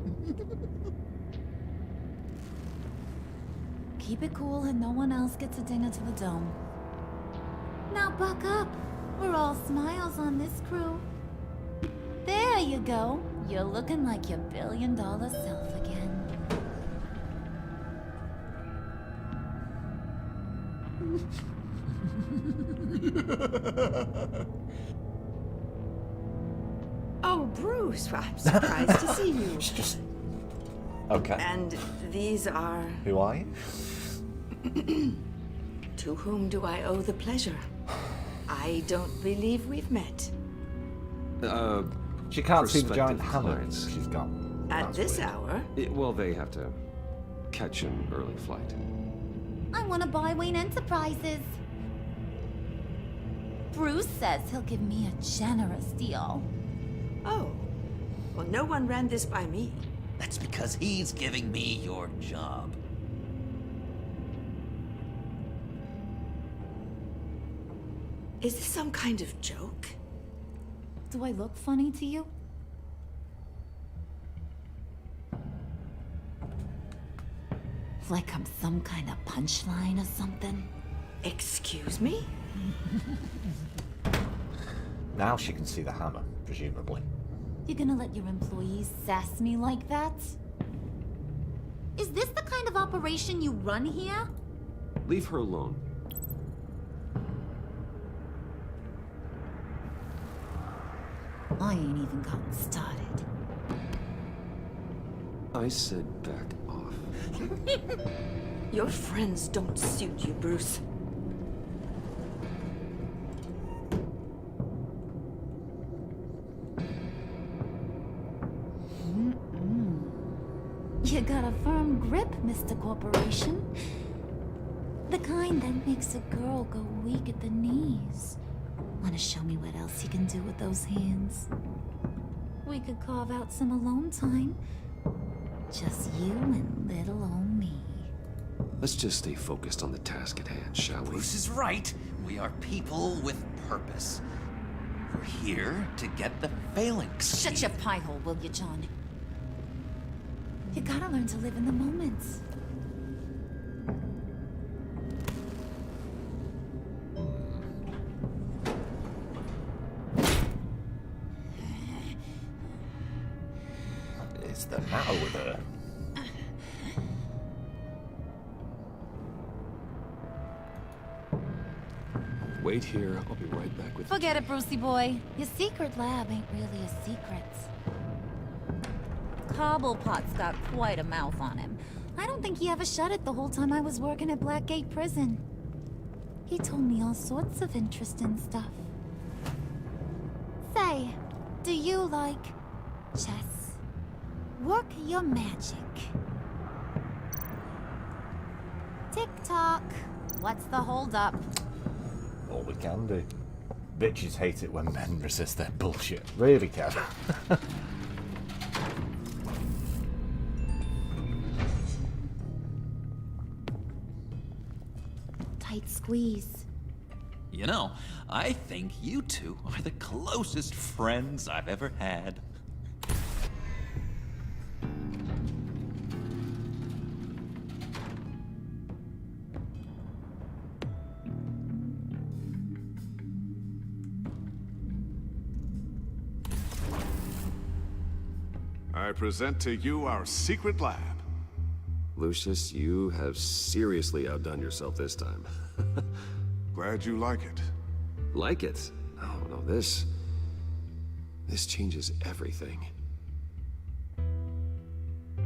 Keep it cool and no one else gets a dinner to the dome. Now buck up. We're all smiles on this crew. There you go. You're looking like your billion-dollar self again. Oh, Bruce, I'm surprised to see you. Just... Okay. And these are... Who are you? To whom do I owe the pleasure? I don't believe we've met. She can't see the giant prospective hammer clients. she's got. At this hour? Well, they have to catch an early flight. I want to buy Wayne Enterprises. Bruce says he'll give me a generous deal. Oh. Well, no one ran this by me. That's because he's giving me your job. Is this some kind of joke? Do I look funny to you? Like I'm some kind of punchline or something? Excuse me? Now she can see the hammer, presumably. You're gonna let your employees sass me like that? Is this the kind of operation you run here? Leave her alone. I ain't even gotten started. I said back off. Your friends don't suit you, Bruce. You got a firm grip, Mr. Corporation. The kind that makes a girl go weak at the knees. Wanna show me what else you can do with those hands? We could carve out some alone time. Just you and little old me. Let's just stay focused on the task at hand, shall we? Bruce is right. We are people with purpose. We're here to get the phalanx. Shut your pie hole, will you, John? You gotta learn to live in the moment. What is the matter with her? Wait here. I'll be right back with you. Forget it, Brucey boy. Your secret lab ain't really a secret. Cobblepot's got quite a mouth on him. I don't think he ever shut it the whole time I was working at Blackgate Prison. He told me all sorts of interesting stuff. Say, do you like chess? Work your magic. Tick-tock. What's the holdup? All we can do. Bitches hate it when men resist their bullshit. Really can. Tight squeeze. You know, I think you two are the closest friends I've ever had. I present to you our secret lab. Lucius, you have seriously outdone yourself this time. Glad you like it. Like it? No, this changes everything.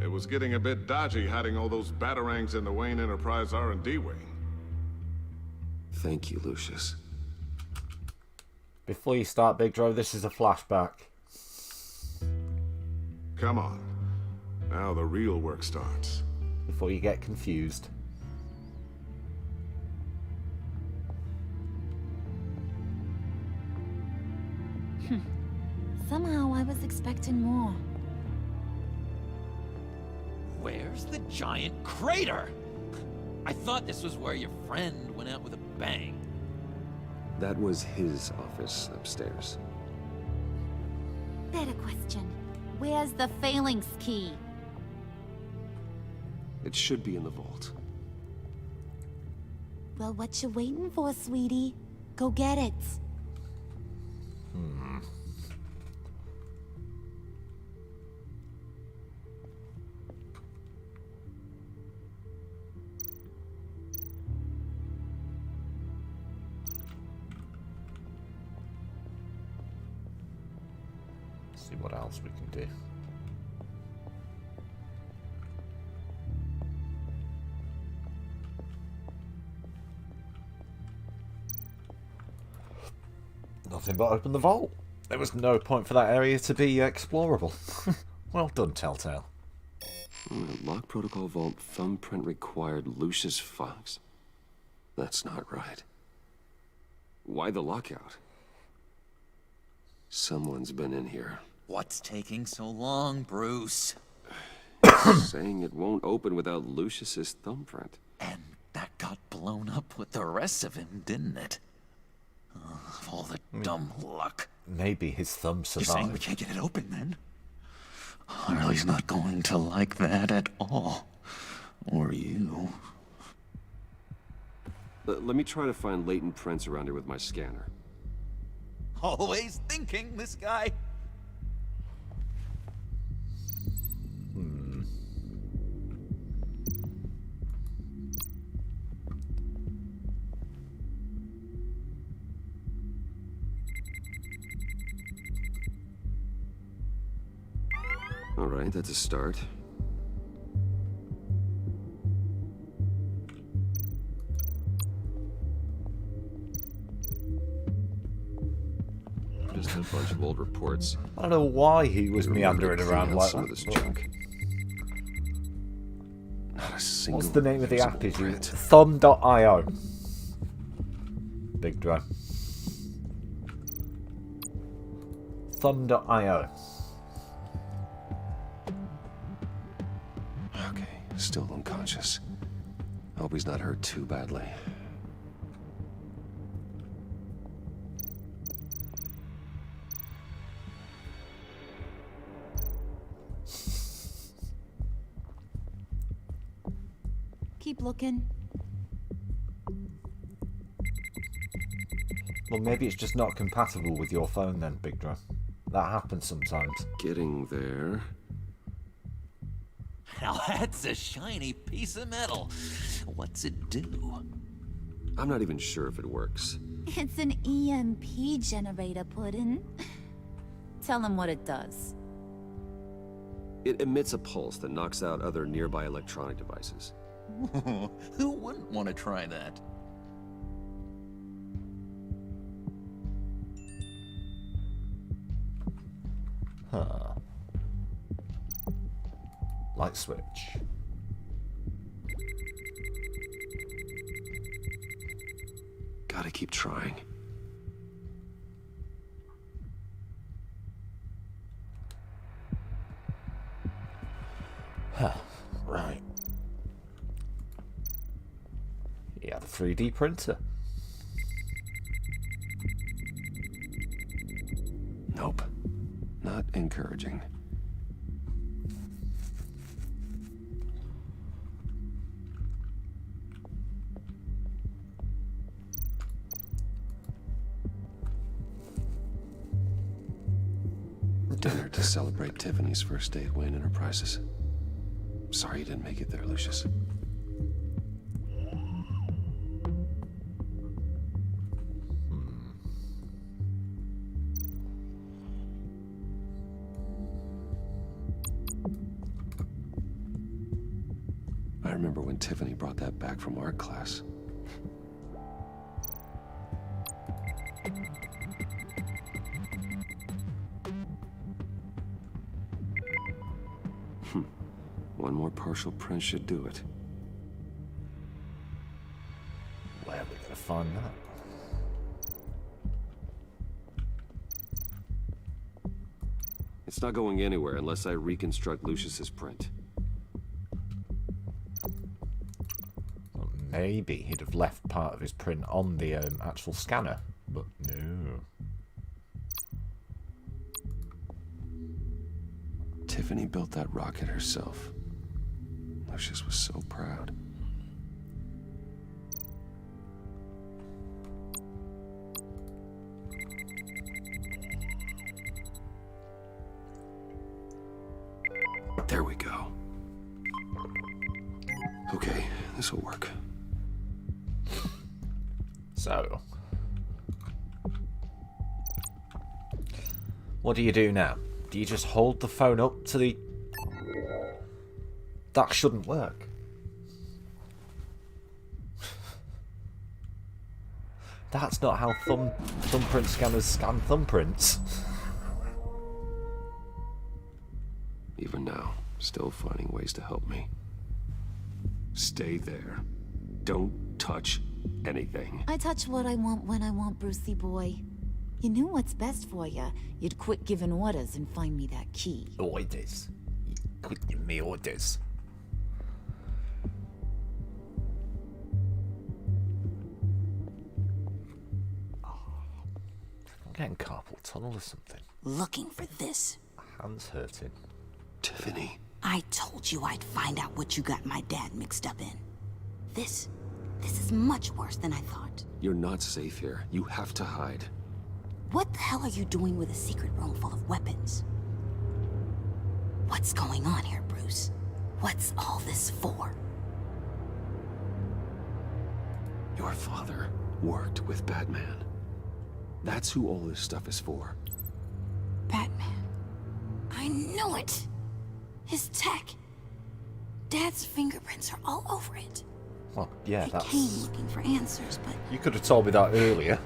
It was getting a bit dodgy hiding all those batarangs in the Wayne Enterprise R&D wing. Thank you, Lucius. Before you start, Big Dro, this is a flashback. Come on. Now the real work starts. Before you get confused. Somehow I was expecting more. Where's the giant crater? I thought this was where your friend went out with a bang. That was his office upstairs. Better question. Where's the phalanx key? It should be in the vault. Well, what you waiting for, sweetie? Go get it. See what else we can do. Nothing but open the vault. There was no point for that area to be explorable. Well done, Telltale. Lock protocol vault thumbprint required Lucius Fox. That's not right. Why the lockout? Someone's been in here. What's taking so long, Bruce? Saying it won't open without Lucius's thumbprint. And that got blown up with the rest of him, didn't it? All the dumb luck. Maybe his thumb survived. You're saying we can't get it open, then? Harley's not going to like that at all. Or you. Let me try to find latent prints around here with my scanner. Always thinking, this guy. All right, that's a start. Just a bunch of old reports. I don't know why he was meandering around like some that. of this junk. Not a single. What's the name of the app? Is usable it print. Thumb.io? Big Dro. Thumb.io. Okay, still unconscious. Hope he's not hurt too badly. keep looking? Well, maybe it's just not compatible with your phone then, Big Drum. That happens sometimes. Getting there. Now that's a shiny piece of metal. What's it do? I'm not even sure if it works. It's an EMP generator, Puddin'. Tell him what it does. It emits a pulse that knocks out other nearby electronic devices. Who wouldn't want to try that? Huh. Light switch. Gotta keep trying. Huh. Right. Yeah, the 3D printer. Nope. Not encouraging. Dinner to celebrate Tiffany's first day at Wayne Enterprises. Sorry you didn't make it there, Lucius. I remember when Tiffany brought that back from art class. One more partial print should do it. Where are we going to find that? It's not going anywhere unless I reconstruct Lucius's print. Well, maybe he'd have left part of his print on the actual scanner, but no. Tiffany built that rocket herself. Lucius was so proud. There we go. Okay, this will work. So, what do you do now? Do you just hold the phone up to the... That shouldn't work. That's not how thumbprint scanners scan thumbprints. Even now, still finding ways to help me. Stay there. Don't touch anything. I touch what I want when I want, Brucey boy. You knew what's best for you. You'd quit giving orders and find me that key. Orders. You quit giving me orders. I'm getting carpal tunnel or something. Looking for this. Hand's hurting. Tiffany. I told you I'd find out what you got my dad mixed up in. This is much worse than I thought. You're not safe here. You have to hide. What the hell are you doing with a secret room full of weapons? What's going on here, Bruce? What's all this for? Your father worked with Batman. That's who all this stuff is for. Batman. I knew it! His tech. Dad's fingerprints are all over it. Well, yeah, I that's... came looking for answers, but You could have told me that earlier.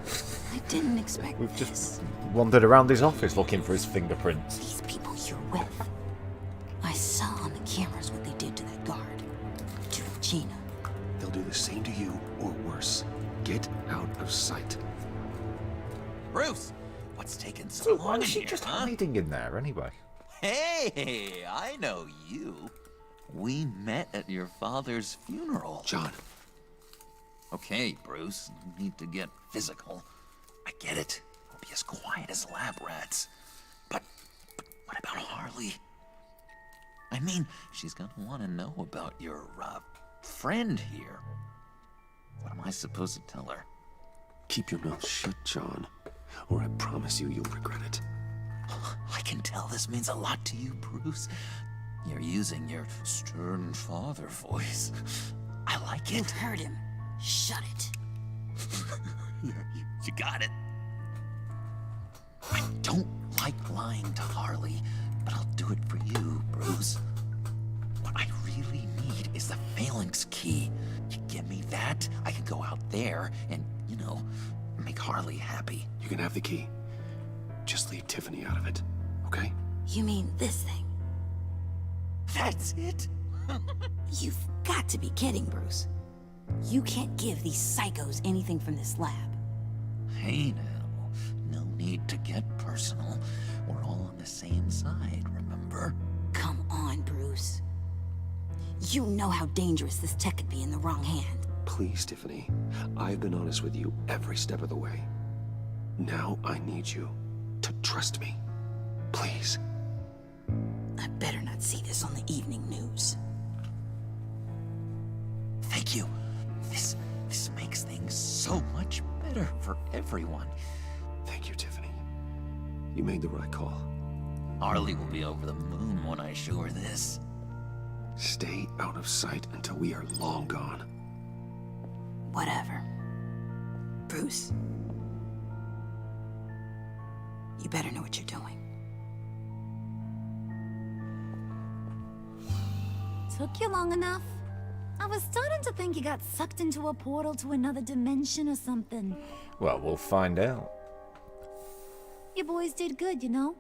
I didn't expect We've this. just wandered around his office looking for his fingerprints. These people you're with. I saw on the cameras what they did to that guard. To Gina. They'll do the same to you, or worse. Get out of sight. Bruce, what's taking so So long why in is she here, just huh? hiding in there anyway? Hey, I know you. We met at your father's funeral. John. Okay, Bruce, no need to get physical. I get it. We'll be as quiet as lab rats. But what about Harley? I mean, she's gonna want to know about your, friend here. What am I supposed to tell her? Keep your mouth shut, John, or I promise you you'll regret it. I can tell this means a lot to you, Bruce. You're using your stern father voice. I like it. You heard him. Shut it. You got it. I don't like lying to Harley, but I'll do it for you, Bruce. What I really need is the phalanx key. You give me that, I can go out there and, you know, make Harley happy. You can have the key. Just leave Tiffany out of it, okay? You mean this thing? That's it? You've got to be kidding, Bruce. You can't give these psychos anything from this lab. Hey now, no need to get personal. We're all on the same side, remember? Come on, Bruce. You know how dangerous this tech could be in the wrong hand. Please, Tiffany. I've been honest with you every step of the way. Now I need you to trust me. Please. I better not see this on the evening news. Thank you. This makes things so much better for everyone. Thank you, Tiffany. You made the right call. Harley will be over the moon when I show her this. Stay out of sight until we are long gone. Whatever. Bruce, you better know what you're doing. Took you long enough? I was starting to think you got sucked into a portal to another dimension or something. Well, we'll find out. You boys did good, you know?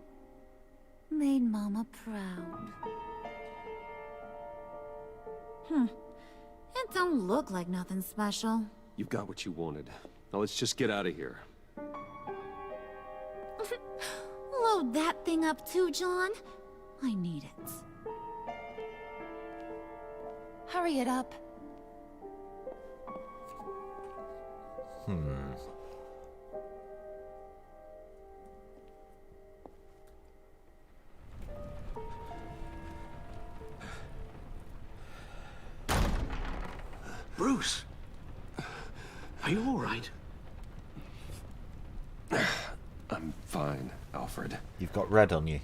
Made Mama proud. It don't look like nothing special. You've got what you wanted. Now let's just get out of here. Load that thing up too, John. I need it. Hurry it up. Bruce! Are you all right? I'm fine, Alfred. You've got red on you.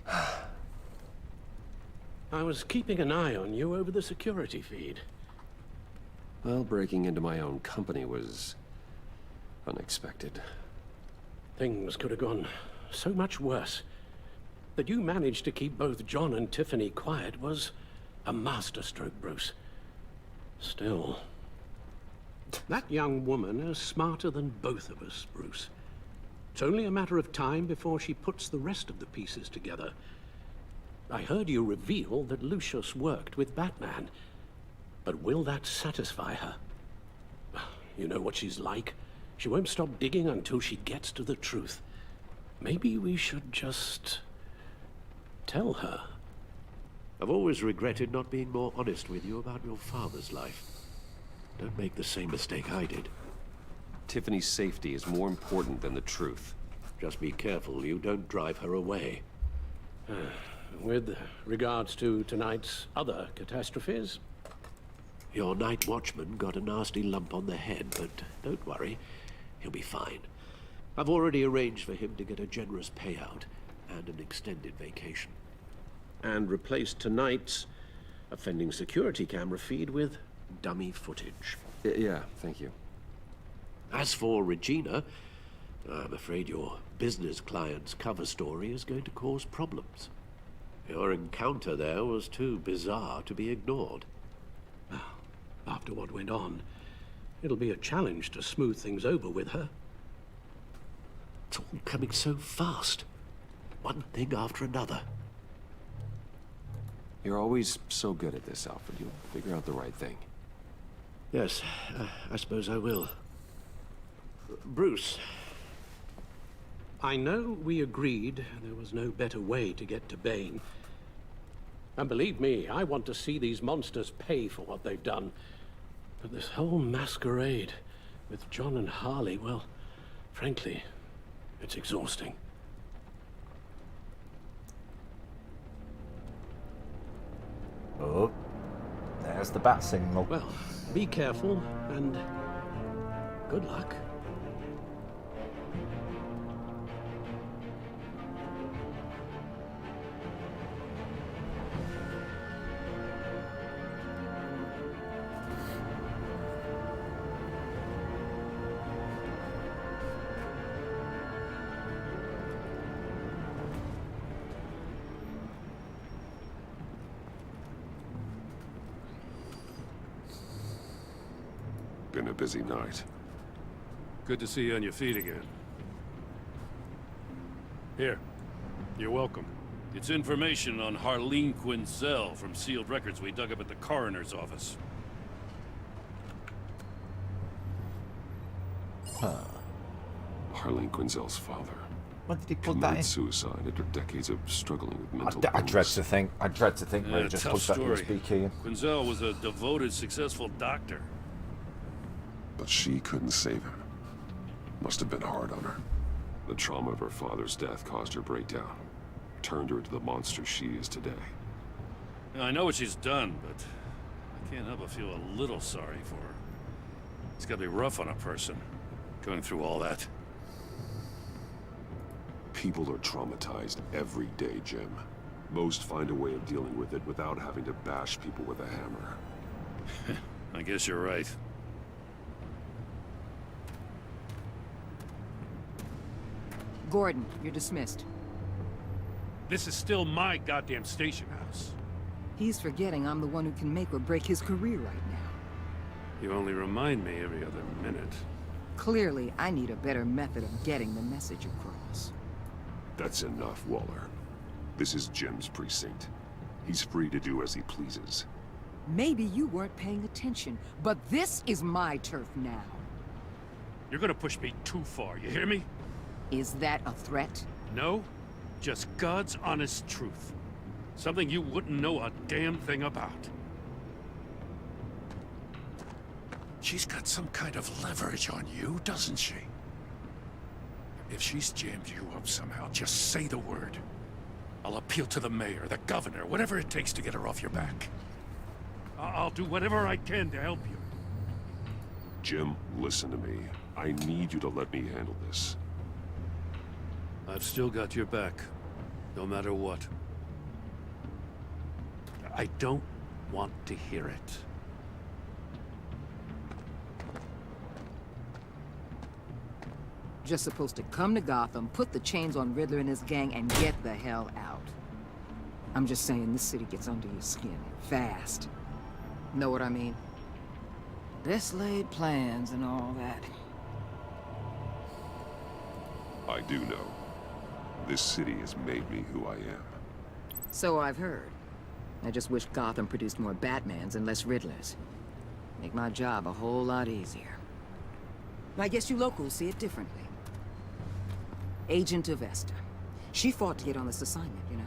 I was keeping an eye on you over the security feed. Well, breaking into my own company was unexpected. Things could have gone so much worse. That you managed to keep both John and Tiffany quiet was a masterstroke, Bruce. Still, that young woman is smarter than both of us, Bruce. It's only a matter of time before she puts the rest of the pieces together. I heard you reveal that Lucius worked with Batman. But will that satisfy her? You know what she's like. She won't stop digging until she gets to the truth. Maybe we should just tell her. I've always regretted not being more honest with you about your father's life. Don't make the same mistake I did. Tiffany's safety is more important than the truth. Just be careful you don't drive her away. With regards to tonight's other catastrophes, your night watchman got a nasty lump on the head, but don't worry, he'll be fine. I've already arranged for him to get a generous payout and an extended vacation. And replaced tonight's offending security camera feed with dummy footage. Yeah, thank you. As for Regina, I'm afraid your business client's cover story is going to cause problems. Your encounter there was too bizarre to be ignored. After what went on, it'll be a challenge to smooth things over with her. It's all coming so fast. One thing after another. You're always so good at this, Alfred. You'll figure out the right thing. Yes, I suppose I will. Bruce, I know we agreed there was no better way to get to Bane. And believe me, I want to see these monsters pay for what they've done. But this whole masquerade with John and Harley, well, frankly, it's exhausting. Oh, there's the bat signal. Well, Be careful, and good luck. Been a busy night. Good to see you on your feet again. Here. You're welcome. It's information on Harleen Quinzel from sealed records we dug up at the coroner's office. Harleen Quinzel's father. What did he put that committed in? suicide after decades of struggling with mental I dread illness. to think. I dread to think where he just Tough puts that story. USB key in. Quinzel was a devoted, successful doctor. But she couldn't save him. Must have been hard on her. The trauma of her father's death caused her breakdown. Turned her into the monster she is today. Now, I know what she's done, but I can't help but feel a little sorry for her. It's gotta be rough on a person, going through all that. People are traumatized every day, Jim. Most find a way of dealing with it without having to bash people with a hammer. I guess you're right. Gordon, you're dismissed. This is still my goddamn station house. He's forgetting I'm the one who can make or break his career right now. You only remind me every other minute. Clearly, I need a better method of getting the message across. That's enough, Waller. This is Jim's precinct. He's free to do as he pleases. Maybe you weren't paying attention, but this is my turf now. You're gonna push me too far, you hear me? Is that a threat? No, just God's honest truth. Something you wouldn't know a damn thing about. She's got some kind of leverage on you, doesn't she? If she's jammed you up somehow, just say the word. I'll appeal to the mayor, the governor, whatever it takes to get her off your back. I'll do whatever I can to help you. Jim, listen to me. I need you to let me handle this. I've still got your back, no matter what. I don't want to hear it. Just supposed to come to Gotham, put the chains on Riddler and his gang, and get the hell out. I'm just saying, this city gets under your skin fast. Know what I mean? Best laid plans and all that. I do know. This city has made me who I am. So I've heard. I just wish Gotham produced more Batmans and less Riddlers. Make my job a whole lot easier. I guess you locals see it differently. Agent Avesta. She fought to get on this assignment, you know?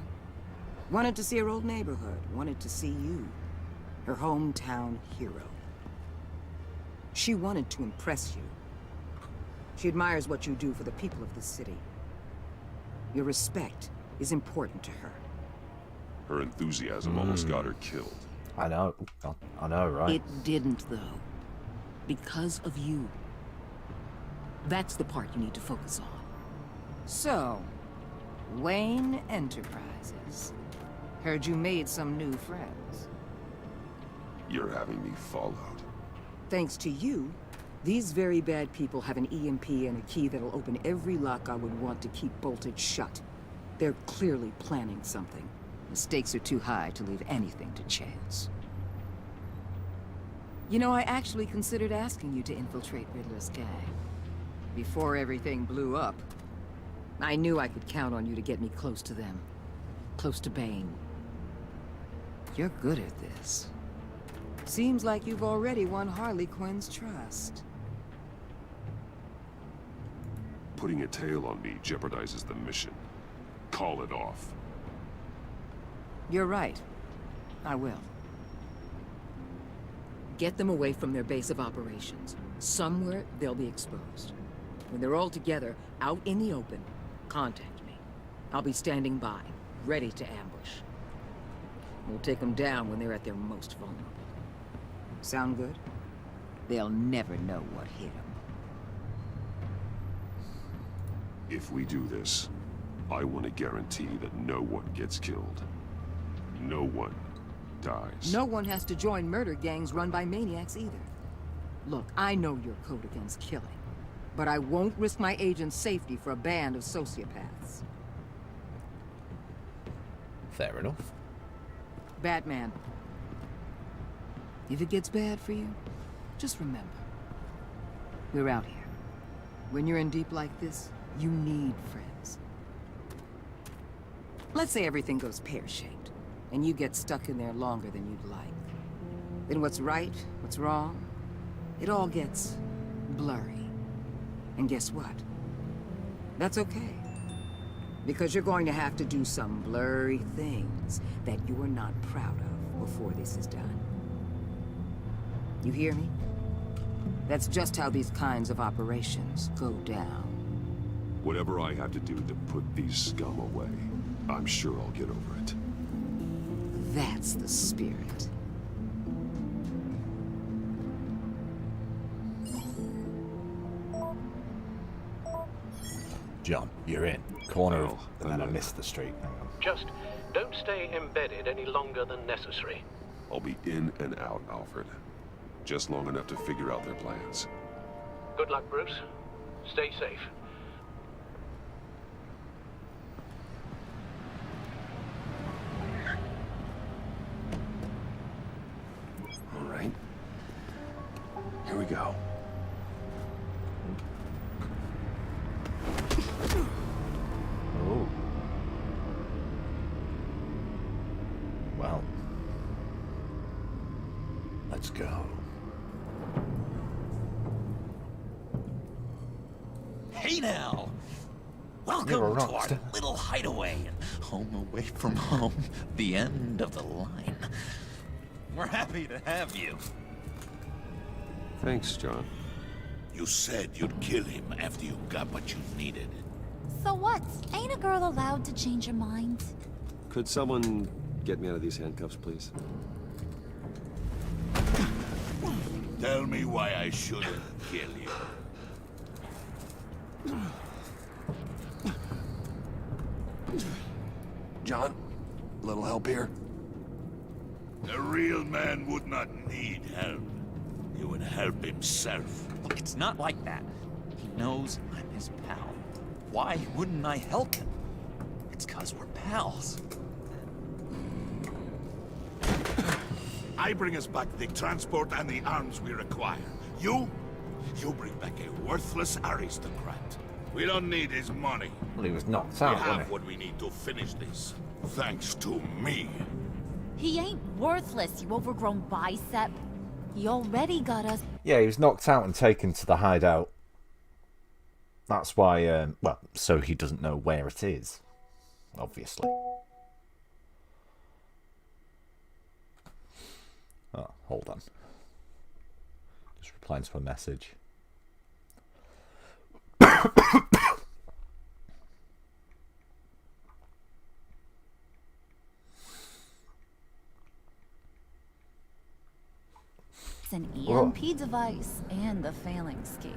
Wanted to see her old neighborhood. Wanted to see you. Her hometown hero. She wanted to impress you. She admires what you do for the people of this city. Your respect is important to her. Her enthusiasm almost got her killed. I know, right? It didn't, though. Because of you. That's the part you need to focus on. So, Wayne Enterprises. Heard you made some new friends. You're having me followed. Thanks to you, these very bad people have an EMP and a key that'll open every lock I would want to keep bolted shut. They're clearly planning something. The stakes are too high to leave anything to chance. You know, I actually considered asking you to infiltrate Riddler's gang. Before everything blew up, I knew I could count on you to get me close to them. Close to Bane. You're good at this. Seems like you've already won Harley Quinn's trust. Putting a tail on me jeopardizes the mission. Call it off. You're right. I will. Get them away from their base of operations. Somewhere they'll be exposed. When they're all together, out in the open, contact me. I'll be standing by, ready to ambush. We'll take them down when they're at their most vulnerable. Sound good? they'll never know what hit them. If we do this, I want to guarantee that no one gets killed. No one dies. No one has to join murder gangs run by maniacs either. Look, I know your code against killing, but I won't risk my agent's safety for a band of sociopaths. Fair enough. Batman, if it gets bad for you, just remember, we're out here. When you're in deep like this, you need friends. Let's say everything goes pear-shaped, and you get stuck in there longer than you'd like. Then what's right, what's wrong, it all gets blurry. And guess what? That's okay. Because you're going to have to do some blurry things that you're not proud of before this is done. You hear me? That's just how these kinds of operations go down. Whatever I have to do to put these scum away, I'm sure I'll get over it. That's the spirit. John, you're in. Corner of... And then I missed the street. Hang on. Just don't stay embedded any longer than necessary. I'll be in and out, Alfred. Just long enough to figure out their plans. Good luck, Bruce. Stay safe. All right. Here we go. Oh. Well. Let's go. Hey now! Welcome You're a to our rockstar. little hideaway and home away from home. The end of the line. We're happy to have you. Thanks, John. You said you'd kill him after you got what you needed. So what? Ain't a girl allowed to change her mind? Could someone get me out of these handcuffs, please? Tell me why I shouldn't kill you. John, a little help here? A real man would not need help. He would help himself. Look, it's not like that. He knows I'm his pal. Why wouldn't I help him? It's 'cause we're pals. I bring us back the transport and the arms we require. You bring back a worthless aristocrat. We don't need his money. Well, he was knocked We out, wasn't have he? what we need to finish this. Thanks to me. He ain't worthless, you overgrown bicep. He already got us. Yeah, he was knocked out and taken to the hideout. That's why, well, so he doesn't know where it is. Obviously. Oh, hold on. Just replying to a message. It's an EMP device and the phalanx key.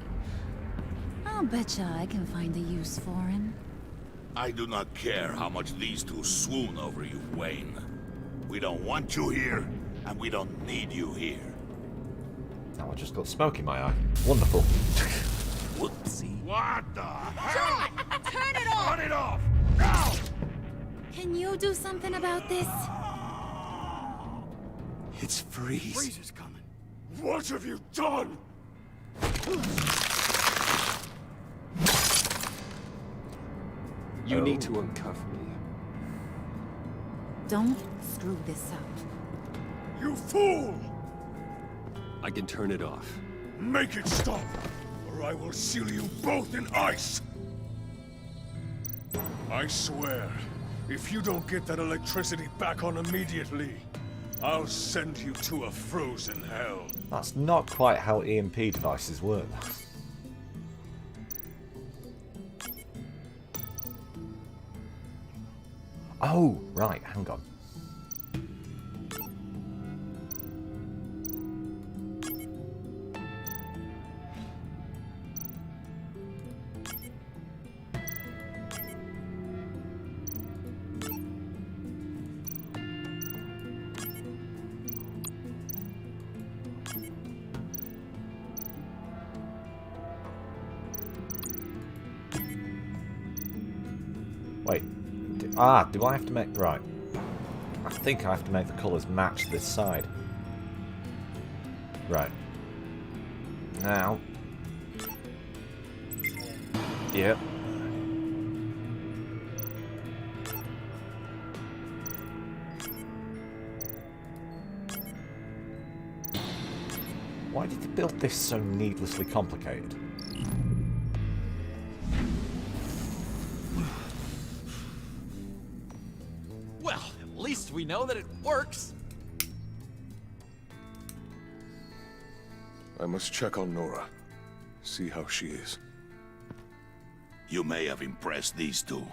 I'll betcha I can find a use for him. I do not care how much these two swoon over you, Wayne. We don't want you here, and we don't need you here. Now I just got smoke in my eye. Wonderful. Whoopsie. What the hell? John, turn it off! Turn it off! Now! Can you do something about this? It's Freeze. Freeze is coming. What have you done? You need to uncuff me. Don't screw this up. You fool! I can turn it off. Make it stop, or I will seal you both in ice! I swear, if you don't get that electricity back on immediately, I'll send you to a frozen hell. That's not quite how EMP devices work. Oh, right, hang on. Wait. Do I have to make... Right. I think I have to make the colours match this side. Right. Now. Yep. Why did they build this so needlessly complicated? Well, at least we know that it works. I must check on Nora. See how she is. You may have impressed these two,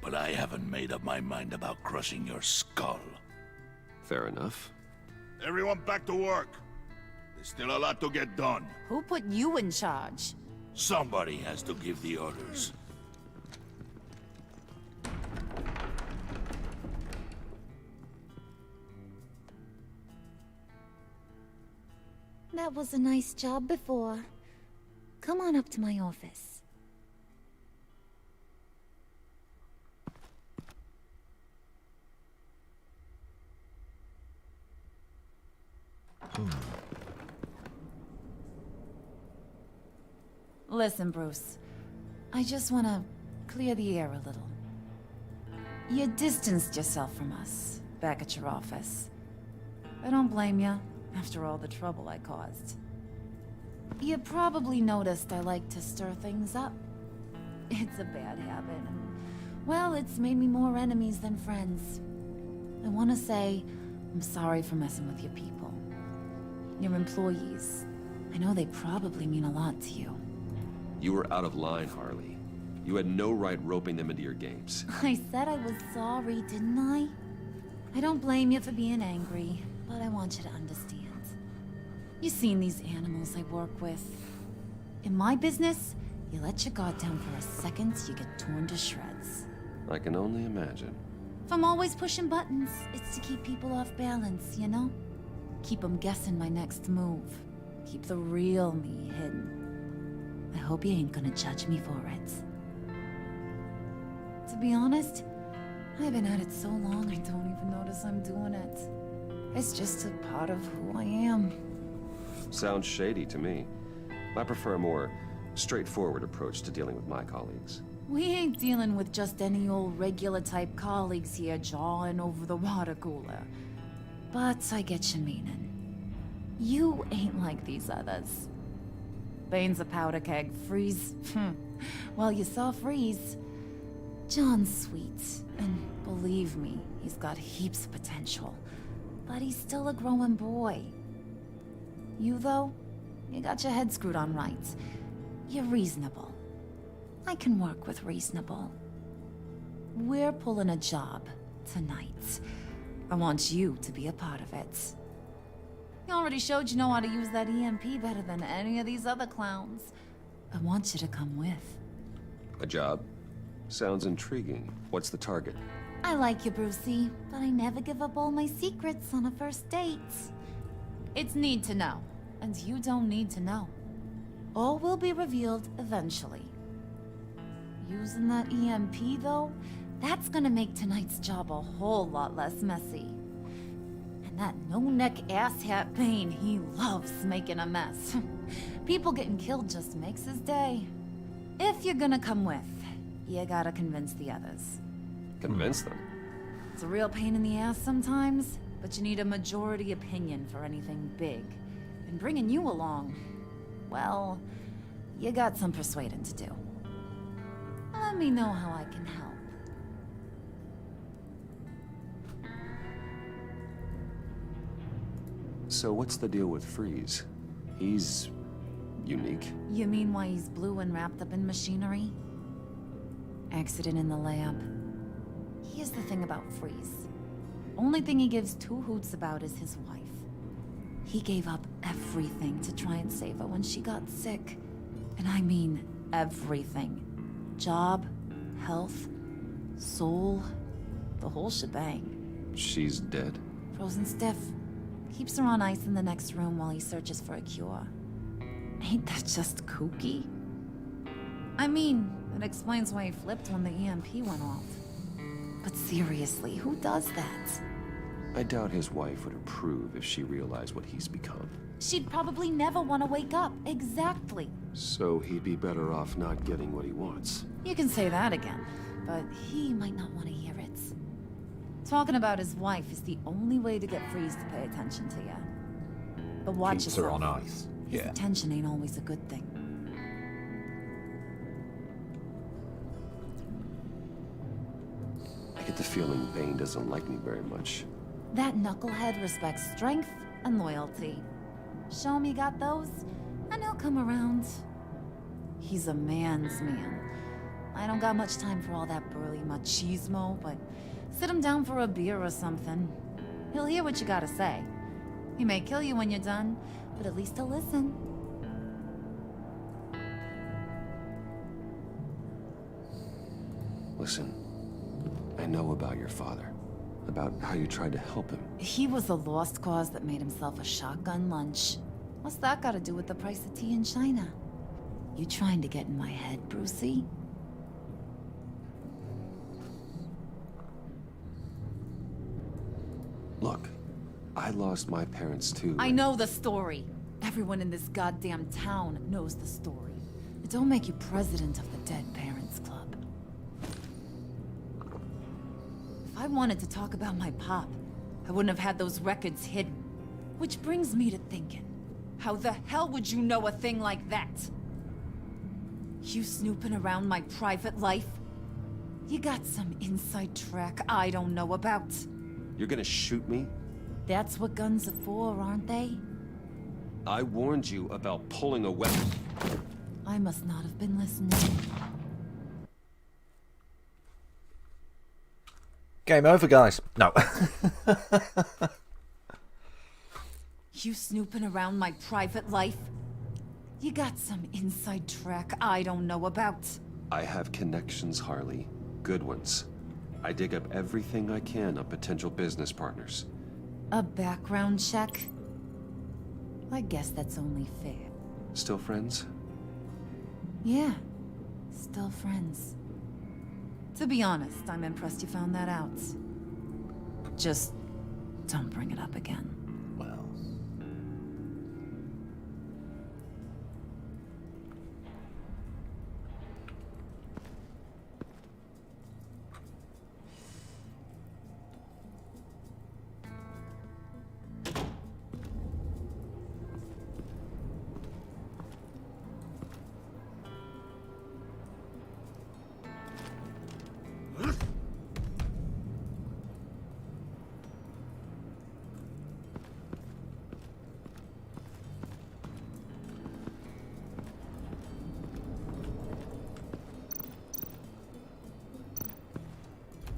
but I haven't made up my mind about crushing your skull. Fair enough. Everyone back to work. There's still a lot to get done. Who put you in charge? Somebody has to give the orders. That was a nice job before. Come on up to my office. Listen, Bruce. I just want to clear the air a little. You distanced yourself from us, back at your office. I don't blame you, after all the trouble I caused. You probably noticed I like to stir things up. It's a bad habit, and, well, it's made me more enemies than friends. I want to say, I'm sorry for messing with your people. Your employees. I know they probably mean a lot to you. You were out of line, Harley. You had no right roping them into your games. I said I was sorry, didn't I? I don't blame you for being angry, but I want you to understand. You've seen these animals I work with. In my business, you let your guard down for a second, you get torn to shreds. I can only imagine. If I'm always pushing buttons, it's to keep people off balance, you know? Keep them guessing my next move. Keep the real me hidden. I hope you ain't gonna judge me for it. To be honest, I've been at it so long I don't even notice I'm doing it. It's just a part of who I am. Sounds shady to me. I prefer a more straightforward approach to dealing with my colleagues. We ain't dealing with just any old regular type colleagues here jawing over the water cooler. But I get your meaning. You ain't like these others. Bane's a powder keg. Freeze? Well, you saw Freeze. John's sweet, and believe me, he's got heaps of potential. But he's still a growing boy. You, though, you got your head screwed on right. You're reasonable. I can work with reasonable. We're pulling a job tonight. I want you to be a part of it. You already showed you know how to use that EMP better than any of these other clowns. I want you to come with. A job? Sounds intriguing. What's the target? I like you, Brucey, but I never give up all my secrets on a first date. It's need to know, and you don't need to know. All will be revealed eventually. Using that EMP, though, that's gonna make tonight's job a whole lot less messy. And that no-neck asshat Bane, he loves making a mess. People getting killed just makes his day. If you're gonna come with, you gotta convince the others. Convince them? It's a real pain in the ass sometimes, but you need a majority opinion for anything big. And bringing you along, well, you got some persuading to do. Let me know how I can help. So what's the deal with Freeze? He's unique. You mean why he's blue and wrapped up in machinery? Accident in the lab. Here's the thing about Freeze. Only thing he gives two hoots about is his wife. He gave up everything to try and save her when she got sick. And I mean everything. Job, health, soul, the whole shebang. She's dead? Frozen stiff. Keeps her on ice in the next room while he searches for a cure. Ain't that just kooky? I mean, That explains why he flipped when the EMP went off. But seriously, who does that? I doubt his wife would approve if she realized what he's become. She'd probably never want to wake up. Exactly. So he'd be better off not getting what he wants. You can say that again, but he might not want to hear it. Talking about his wife is the only way to get Freeze to pay attention to you. But watch Keeps her yourself. on ice. His Yeah. attention ain't always a good thing. I get the feeling Bane doesn't like me very much. That knucklehead respects strength and loyalty. Show him you got those, and he'll come around. He's a man's man. I don't got much time for all that burly machismo, but sit him down for a beer or something. He'll hear what you gotta say. He may kill you when you're done, but at least he'll listen. Listen, I know about your father. About how you tried to help him. He was a lost cause that made himself a shotgun lunch. What's that got to do with the price of tea in China? You trying to get in my head, Brucey? Look, I lost my parents too. I know the story. Everyone in this goddamn town knows the story. It don't make you president of the Dead Parents Club. If I wanted to talk about my pop, I wouldn't have had those records hidden. Which brings me to thinking, how the hell would you know a thing like that? You snooping around my private life? You got some inside track I don't know about. You're gonna shoot me? That's what guns are for, aren't they? I warned you about pulling a weapon. I must not have been listening. Game over, guys. No. You snooping around my private life? You got some inside track I don't know about. I have connections, Harley. Good ones. I dig up everything I can on potential business partners. A background check? I guess that's only fair. Still friends? Yeah, still friends. To be honest, I'm impressed you found that out. Just don't bring it up again. Well.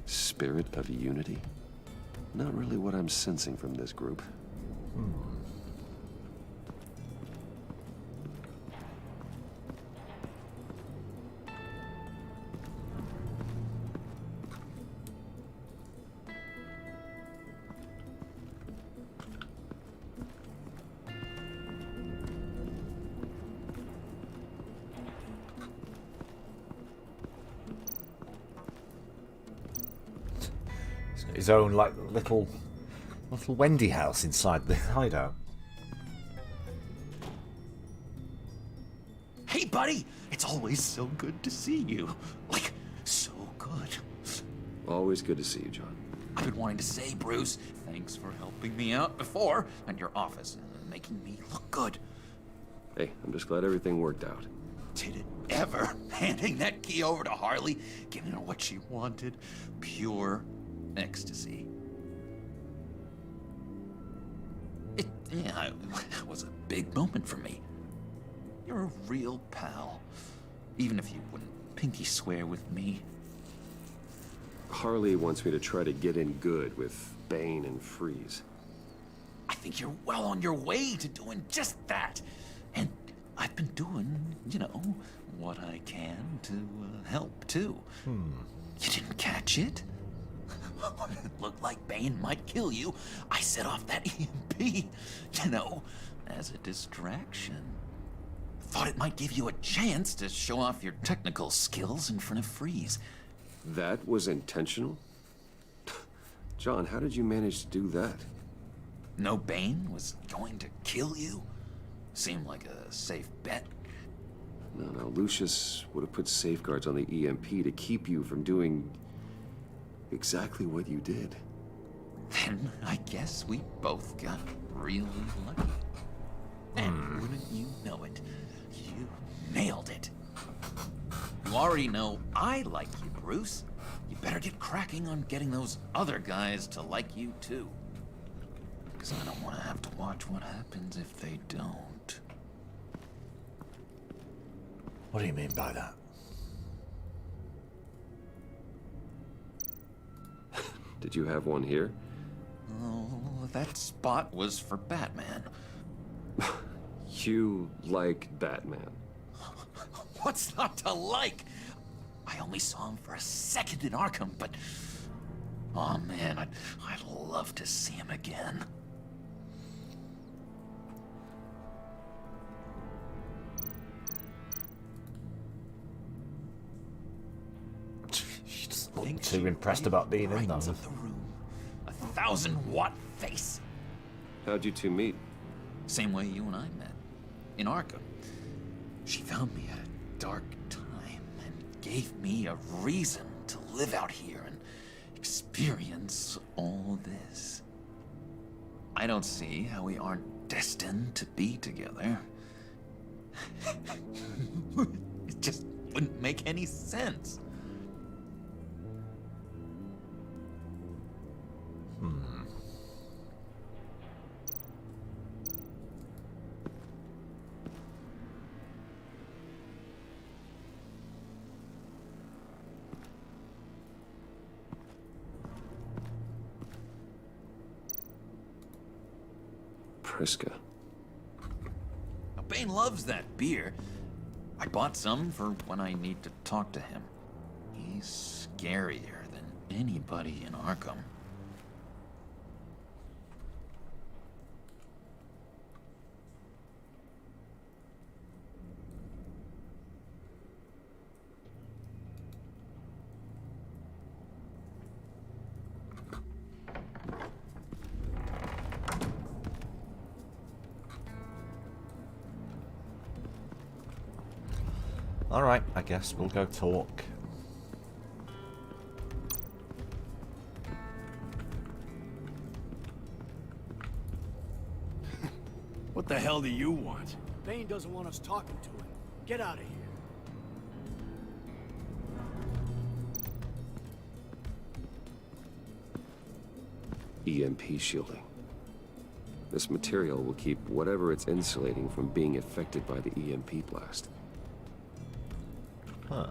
Spirit of unity? Not really what I'm sensing from this group. His own, like, little Wendy house inside the hideout. Hey, buddy! It's always so good to see you. Like, so good. Always good to see you, John. I've been wanting to say, Bruce, thanks for helping me out before at your office and making me look good. Hey, I'm just glad everything worked out. Did it ever? Handing that key over to Harley, giving her what she wanted. Pure ecstasy. It was a big moment for me. You're a real pal. Even if you wouldn't pinky swear with me. Harley wants me to try to get in good with Bane and Freeze. I think you're well on your way to doing just that. And I've been doing, what I can to help, too. You didn't catch it? When it looked like Bane might kill you, I set off that EMP, as a distraction. Thought it might give you a chance to show off your technical skills in front of Freeze. That was intentional? John, how did you manage to do that? No Bane was going to kill you? Seemed like a safe bet. No, Lucius would have put safeguards on the EMP to keep you from doing exactly what you did. Then I guess we both got really lucky. And wouldn't you know it, you nailed it. You already know I like you, Bruce. You better get cracking on getting those other guys to like you too. Because I don't want to have to watch what happens if they don't. What do you mean by that? Did you have one here? Oh, that spot was for Batman. You like Batman? What's not to like? I only saw him for a second in Arkham, but... oh man, I'd love to see him again. She doesn't look too impressed about being in that. 1,000-watt face. How'd you two meet? Same way you and I met. In Arkham. She found me at a dark time and gave me a reason to live out here and experience all this. I don't see how we aren't destined to be together. It just wouldn't make any sense. Priska. Now, Bane loves that beer. I bought some for when I need to talk to him. He's scarier than anybody in Arkham. Alright, I guess we'll go talk. What the hell do you want? Bane doesn't want us talking to him. Get out of here. EMP shielding. This material will keep whatever it's insulating from being affected by the EMP blast. Huh.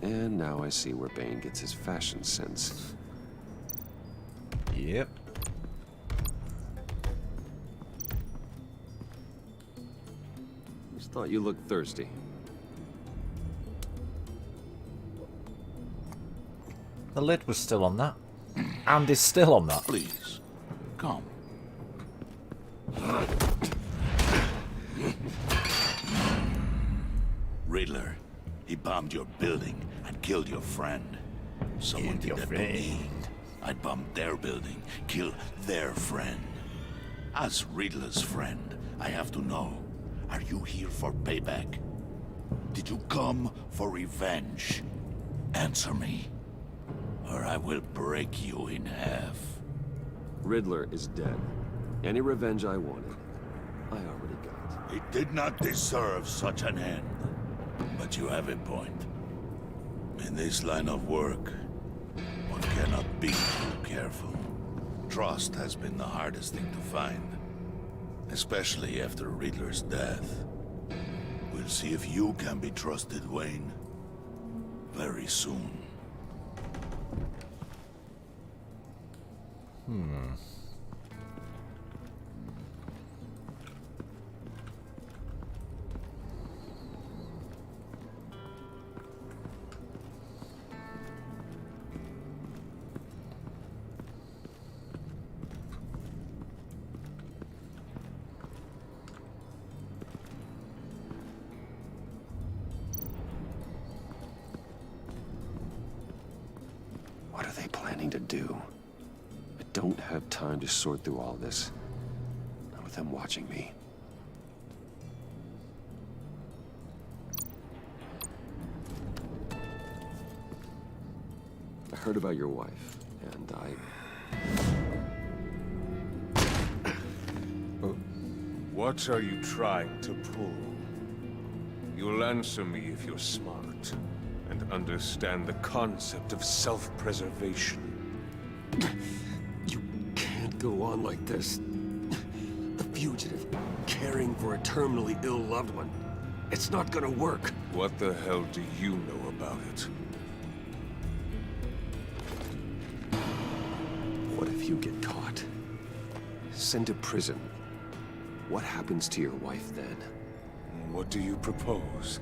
And now I see where Bane gets his fashion sense. Yep. Just thought you looked thirsty. The lid was still on that. And is still on that. Please, come. Riddler, he bombed your building and killed your friend. Someone did that to me. I'd bomb their building, kill their friend. As Riddler's friend, I have to know, are you here for payback? Did you come for revenge? Answer me, or I will break you in half. Riddler is dead. Any revenge I wanted, I already got. He did not deserve such an end. But you have a point. In this line of work, one cannot be too careful. Trust has been the hardest thing to find. Especially after Riddler's death. We'll see if you can be trusted, Wayne. Very soon. something to do. I don't have time to sort through all this. Not with them watching me. I heard about your wife, and What are you trying to pull? You'll answer me if you're smart, and understand the concept of self-preservation. You can't go on like this. The fugitive, caring for a terminally ill loved one. It's not gonna work. What the hell do you know about it? What if you get caught? Sent to prison. What happens to your wife then? What do you propose?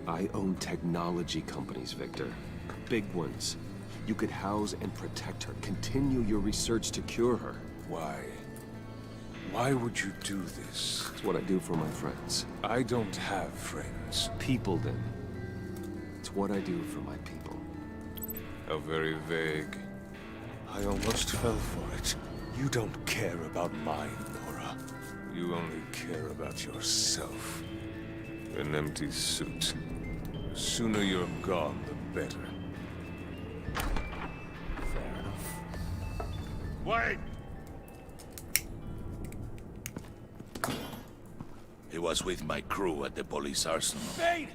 I own technology companies, Victor. Big ones. You could house and protect her. Continue your research to cure her. Why? Why would you do this? It's what I do for my friends. I don't have friends. People, then. It's what I do for my people. How very vague. I almost fell for it. You don't care about mine, Nora. You only care about yourself. An empty suit. The sooner you're gone, the better. Fair enough. Wait! He was with my crew at the police arsenal. Bane!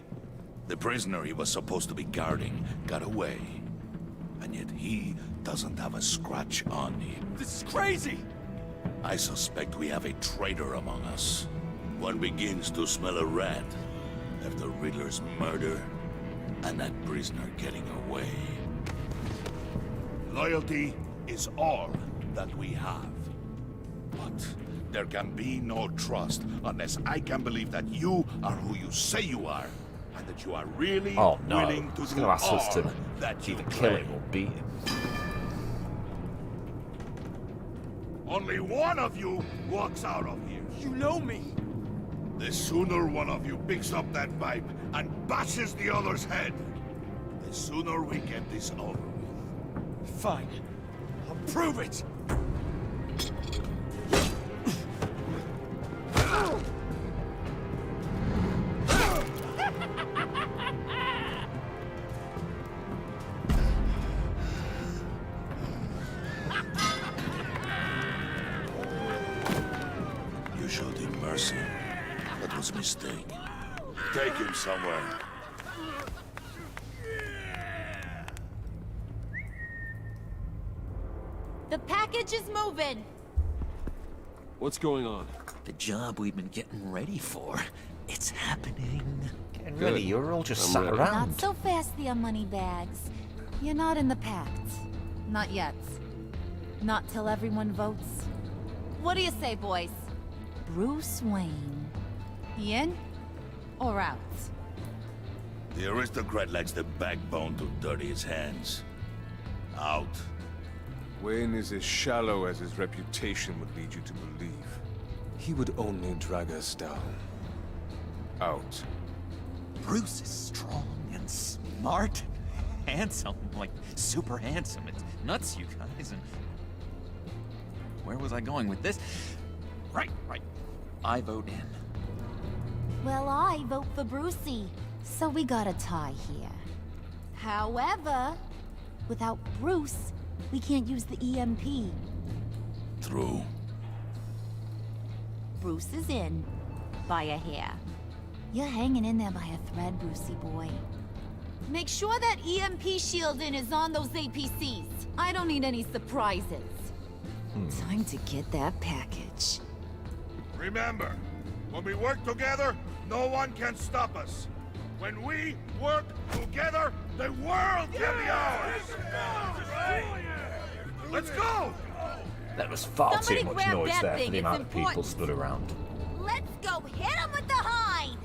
The prisoner he was supposed to be guarding got away. And yet he doesn't have a scratch on him. This is crazy! I suspect we have a traitor among us. One begins to smell a rat after Riddler's murder and that prisoner getting away. Loyalty is all that we have. But there can be no trust unless I can believe that you are who you say you are, and that you are really willing to do all that you either kill claim. him or beat him. Only one of you walks out of here. You know me! The sooner one of you picks up that pipe and bashes the other's head, the sooner we get this over with. Fine. I'll prove it! You showed him mercy. That was a mistake. Take him somewhere. The package is moving. What's going on? The job we've been getting ready for. It's happening. Getting ready? You're all just sat around. Not so fast, the money bags. You're not in the Pact. Not yet. Not till everyone votes. What do you say, boys? Bruce Wayne. In or out? The aristocrat lacks the backbone to dirty his hands. Out. Wayne is as shallow as his reputation would lead you to believe. He would only drag us down. Out. Bruce is strong and smart, handsome, like super handsome. It's nuts, you guys. And where was I going with this? Right. I vote in. Well, I vote for Brucey, so we got a tie here. However, without Bruce, we can't use the EMP. True. Bruce is in, by a hair. You're hanging in there by a thread, Brucey boy. Make sure that EMP shielding is on those APCs. I don't need any surprises. Time to get that package. Remember, when we work together, no one can stop us. When we work together, the world can be ours! Let's go! There was far too Somebody much grab noise that there thing, for the it's amount of people important. stood around. Let's go hit him with the hide!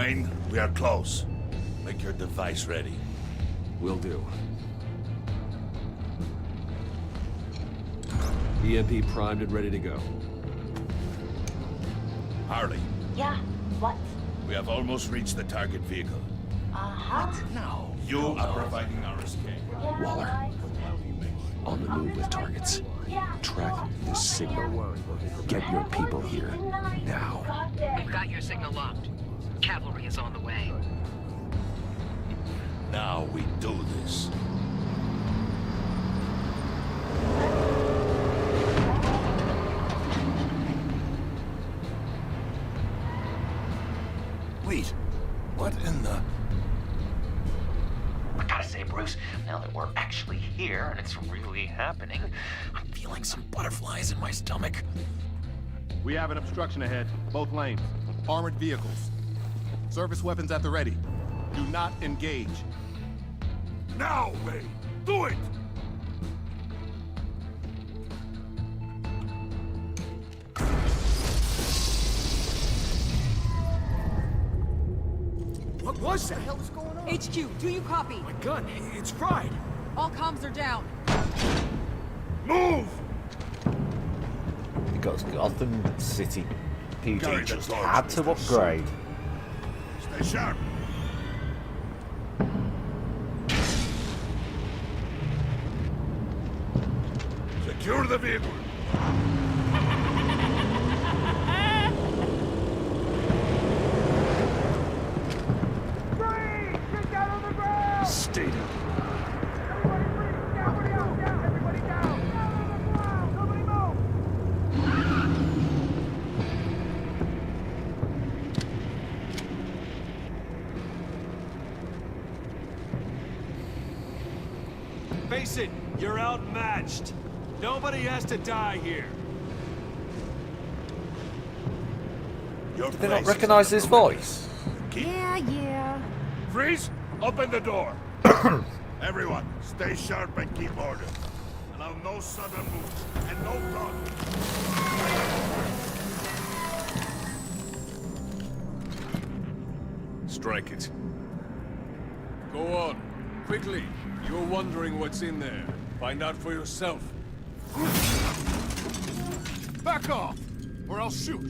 Wayne, we are close. Make your device ready. Will do. EMP primed and ready to go. Harley, Yeah, what? we have almost reached the target vehicle. What? No. You are providing our escape. Waller, on the move with targets. Track this signal. Get your people here, now. We've got your signal locked. Cavalry is on the way. Now we do this. Wait, what in the... I gotta say, Bruce, now that we're actually here and it's really happening, I'm feeling some butterflies in my stomach. We have an obstruction ahead, both lanes. Armored vehicles. Service weapons at the ready. Do not engage. Now, Wayne! Do it! What was that? What the hell is going on? HQ, do you copy? My gun, it's fried. All comms are down. Move! Because Gotham City Carry PD the just torch, had to Mr. upgrade. Stay sharp. Secure the vehicle. Stay down. Face it, you're outmatched. Nobody has to die here. Your Did they not place is recognise under his the window. voice? Yeah. Freeze! Open the door! Everyone, stay sharp and keep order. Allow no sudden moves and no talk. Strike it. Go on. Quickly. You're wondering what's in there. Find out for yourself. Back off, or I'll shoot.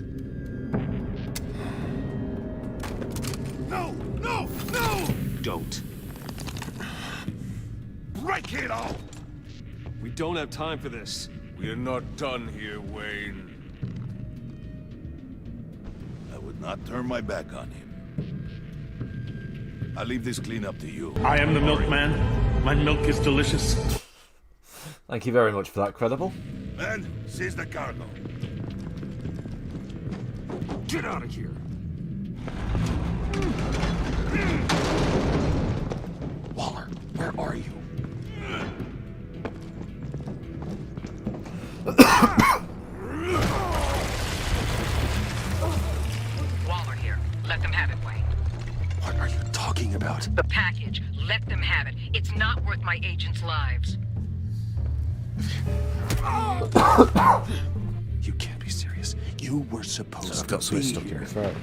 No! No! No! Don't. Break it all! We don't have time for this. We're not done here, Wayne. I would not turn my back on him. I'll leave this cleanup to you. I am the milkman. My milk is delicious. Thank you very much for that, Credible. Men, seize the cargo. Get out of here. Waller, where are you? Waller here. Let them have it, Wayne. What are you talking about? The package. Let them have it. It's not worth my agents' lives. You can't be serious. You were supposed I've got to something be stuck in here. my throat.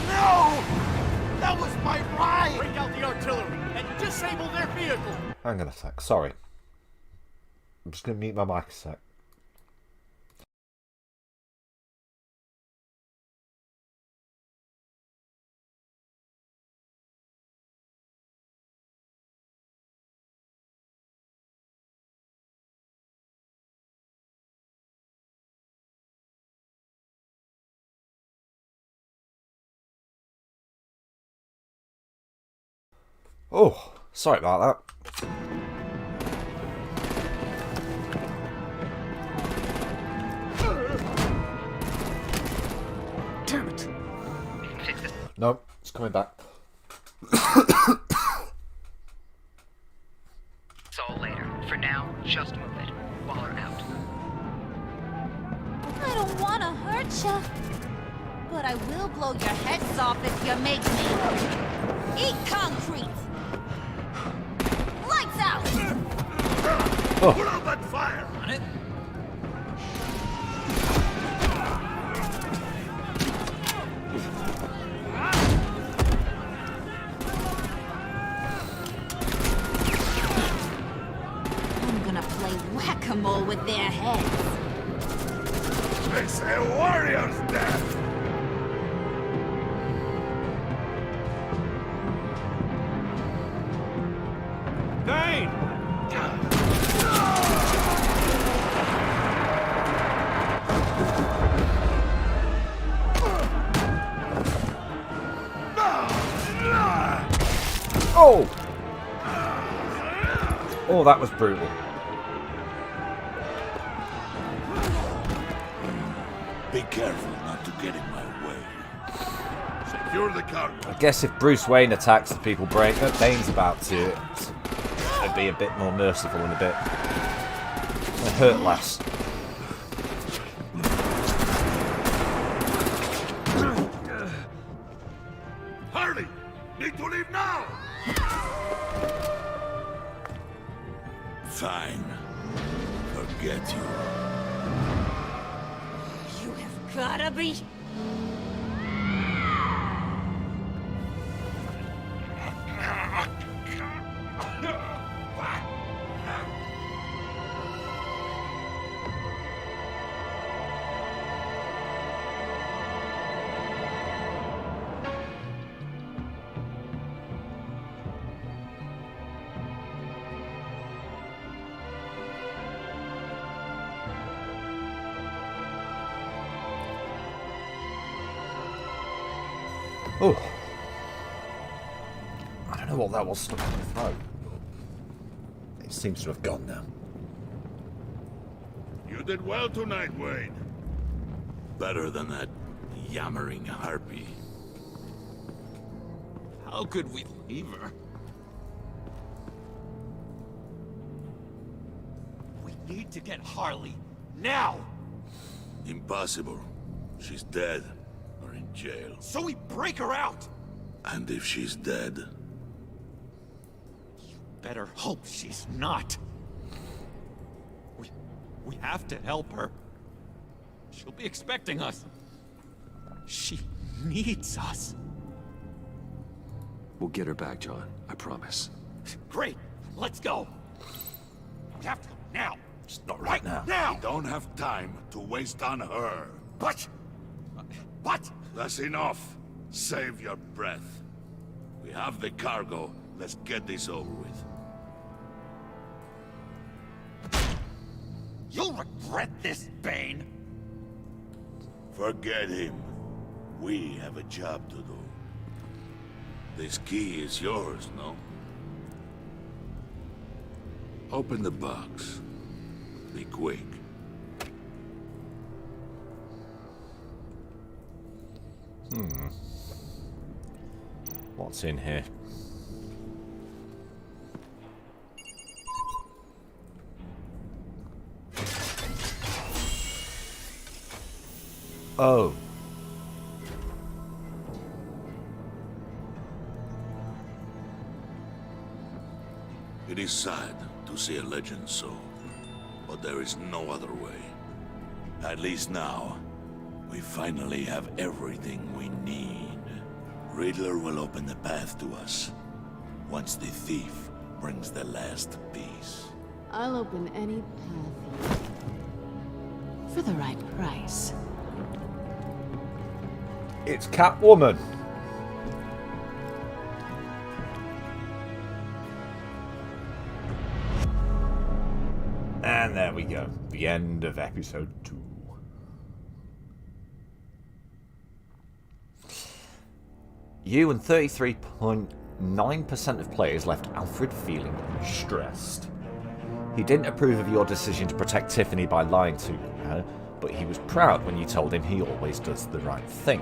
No! That was my ride! Break out the artillery and disable their vehicle! Hang on a sec, sorry. I'm just going to mute my mic a sec. Oh, sorry about that. Damn it. No, it's coming back. It's all later. For now, just move it. Waller out. I don't want to hurt ya. But I will blow your heads off if you make me. Eat concrete! Lights out! Put out that fire! On it. whack-a-mole with their heads. It's a warrior's death! Vayne! Oh! Oh, that was brutal. Be careful not to get in my way. Secure the cargo. I guess if Bruce Wayne attacks the people Bane's about to, it'd be a bit more merciful and a bit hurt less. Hurry! Need to leave now! Fine. Forget you. You have gotta be... Oh. I don't know what that was stuck in my throat. It seems to have gone now. You did well tonight, Wayne. Better than that yammering harpy. How could we leave her? We need to get Harley, now! Impossible. She's dead. Or in jail. So we break her out! And if she's dead... Better hope she's not. We have to help her. She'll be expecting us. She needs us. We'll get her back, John. I promise. Great. Let's go. We have to go now. Just not right now. We don't have time to waste on her. But... What? That's enough. Save your breath. We have the cargo. Let's get this over with. You'll regret this, Bane. Forget him. We have a job to do. This key is yours, no? Open the box. Be quick. What's in here? Oh. It is sad to see a legend so, but there is no other way. At least now, we finally have everything we need. Riddler will open the path to us, once the thief brings the last piece. I'll open any path for the right price. It's Catwoman. And there we go. The end of episode 2. You and 33.9% of players left Alfred feeling stressed. He didn't approve of your decision to protect Tiffany by lying to her, but he was proud when you told him he always does the right thing.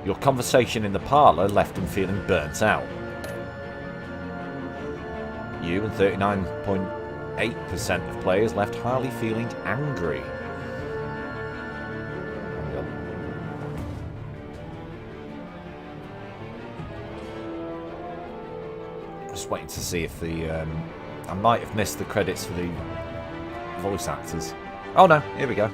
Your conversation in the parlour left him feeling burnt out. You and 39.8% of players left Harley feeling angry. Just waiting to see if the... I might have missed the credits for the voice actors. Oh no, here we go.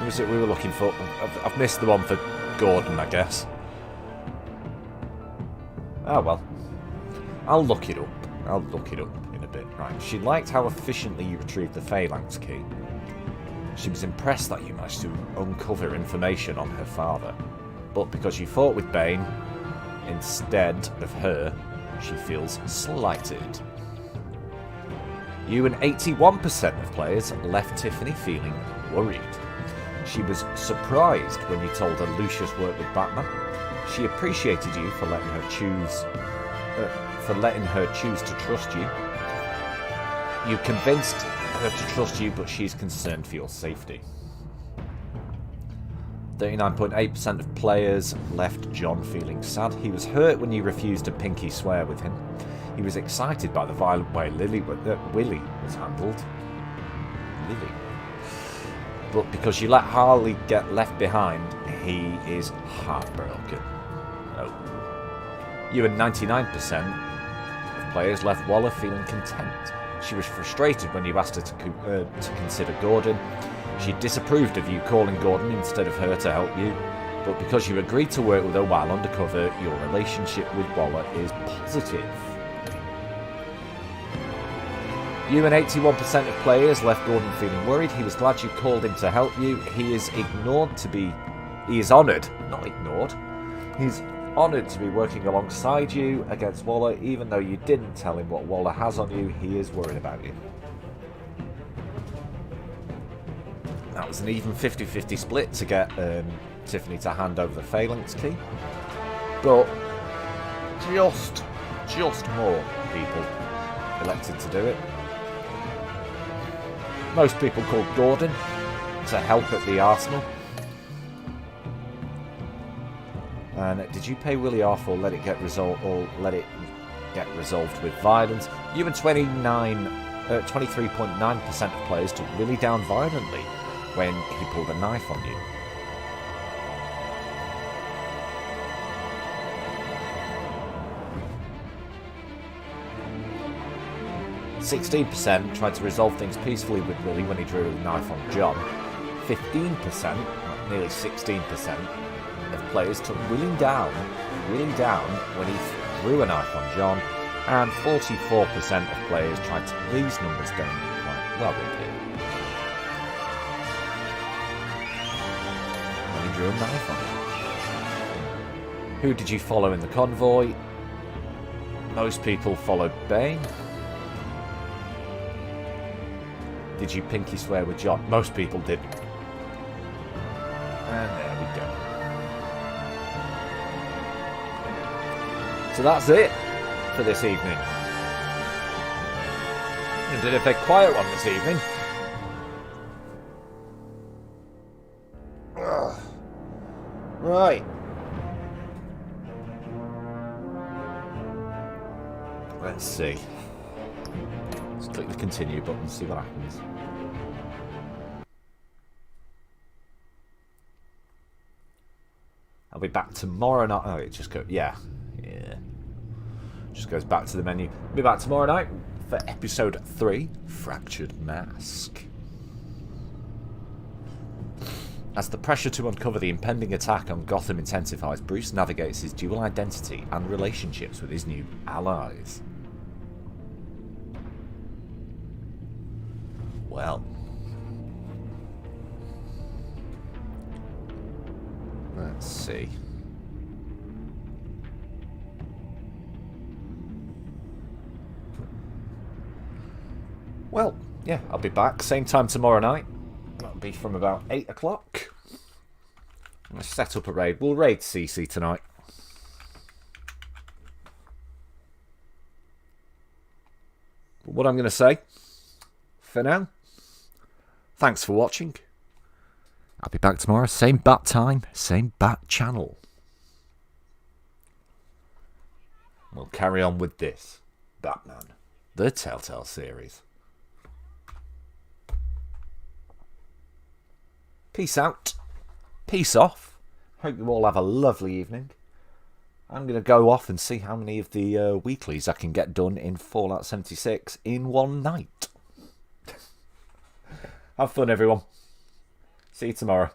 was it we were looking for? I've missed the one for Gordon, I guess. Oh well. I'll look it up. I'll look it up in a bit. Right. She liked how efficiently you retrieved the phalanx key. She was impressed that you managed to uncover information on her father. But because you fought with Bane instead of her, she feels slighted. You and 81% of players left Tiffany feeling worried. She was surprised when you told her Lucius worked with Batman. She appreciated you for letting her choose to trust you. You convinced her to trust you, but she's concerned for your safety. 39.8% of players left John feeling sad. He was hurt when you refused to pinky swear with him. He was excited by the violent way Willie was handled. Lily. But because you let Harley get left behind, he is heartbroken. Oh. You and 99% of players left Waller feeling content. She was frustrated when you asked her to consider Gordon. She disapproved of you calling Gordon instead of her to help you. But because you agreed to work with her while undercover, your relationship with Waller is positive. You and 81% of players left Gordon feeling worried. He was glad you called him to help you. He is honoured, not ignored. He's honoured to be working alongside you against Waller, even though you didn't tell him what Waller has on you. He is worried about you. That was an even 50-50 split to get Tiffany to hand over the phalanx key. But just more people elected to do it. Most people called Gordon to help at the arsenal. And did you pay Willie off or let it get resolved with violence? You and 23.9% of players took Willie down violently when he pulled a knife on you. %, tried to resolve things peacefully with Willie when he drew a knife on John. 15%, nearly 16%, of players took Willie down when he threw a knife on John, and 44% of players tried to. These numbers don't quite well they did. When he drew a knife on him. Who did you follow in the convoy? Most people followed Bane. Did you pinky swear with John? Most people didn't. And there we go. So that's it for this evening. We did a big quiet one this evening. Ugh. Right. Let's see. Let's click the continue button and see what happens. I'll be back tomorrow night. Oh, it just goes. Yeah. Just goes back to the menu. I'll be back tomorrow night for episode 3, Fractured Mask. As the pressure to uncover the impending attack on Gotham intensifies, Bruce navigates his dual identity and relationships with his new allies. Well, let's see. Well, yeah, I'll be back same time tomorrow night. That'll be from about 8 o'clock. I'm going to set up a raid. We'll raid CC tonight. But what I'm going to say for now, thanks for watching. I'll be back tomorrow, same bat time, same bat channel. We'll carry on with this Batman, the Telltale series. Peace out. Peace off. Hope you all have a lovely evening. I'm going to go off and see how many of the weeklies I can get done in Fallout 76 in one night. Have fun, everyone. See you tomorrow.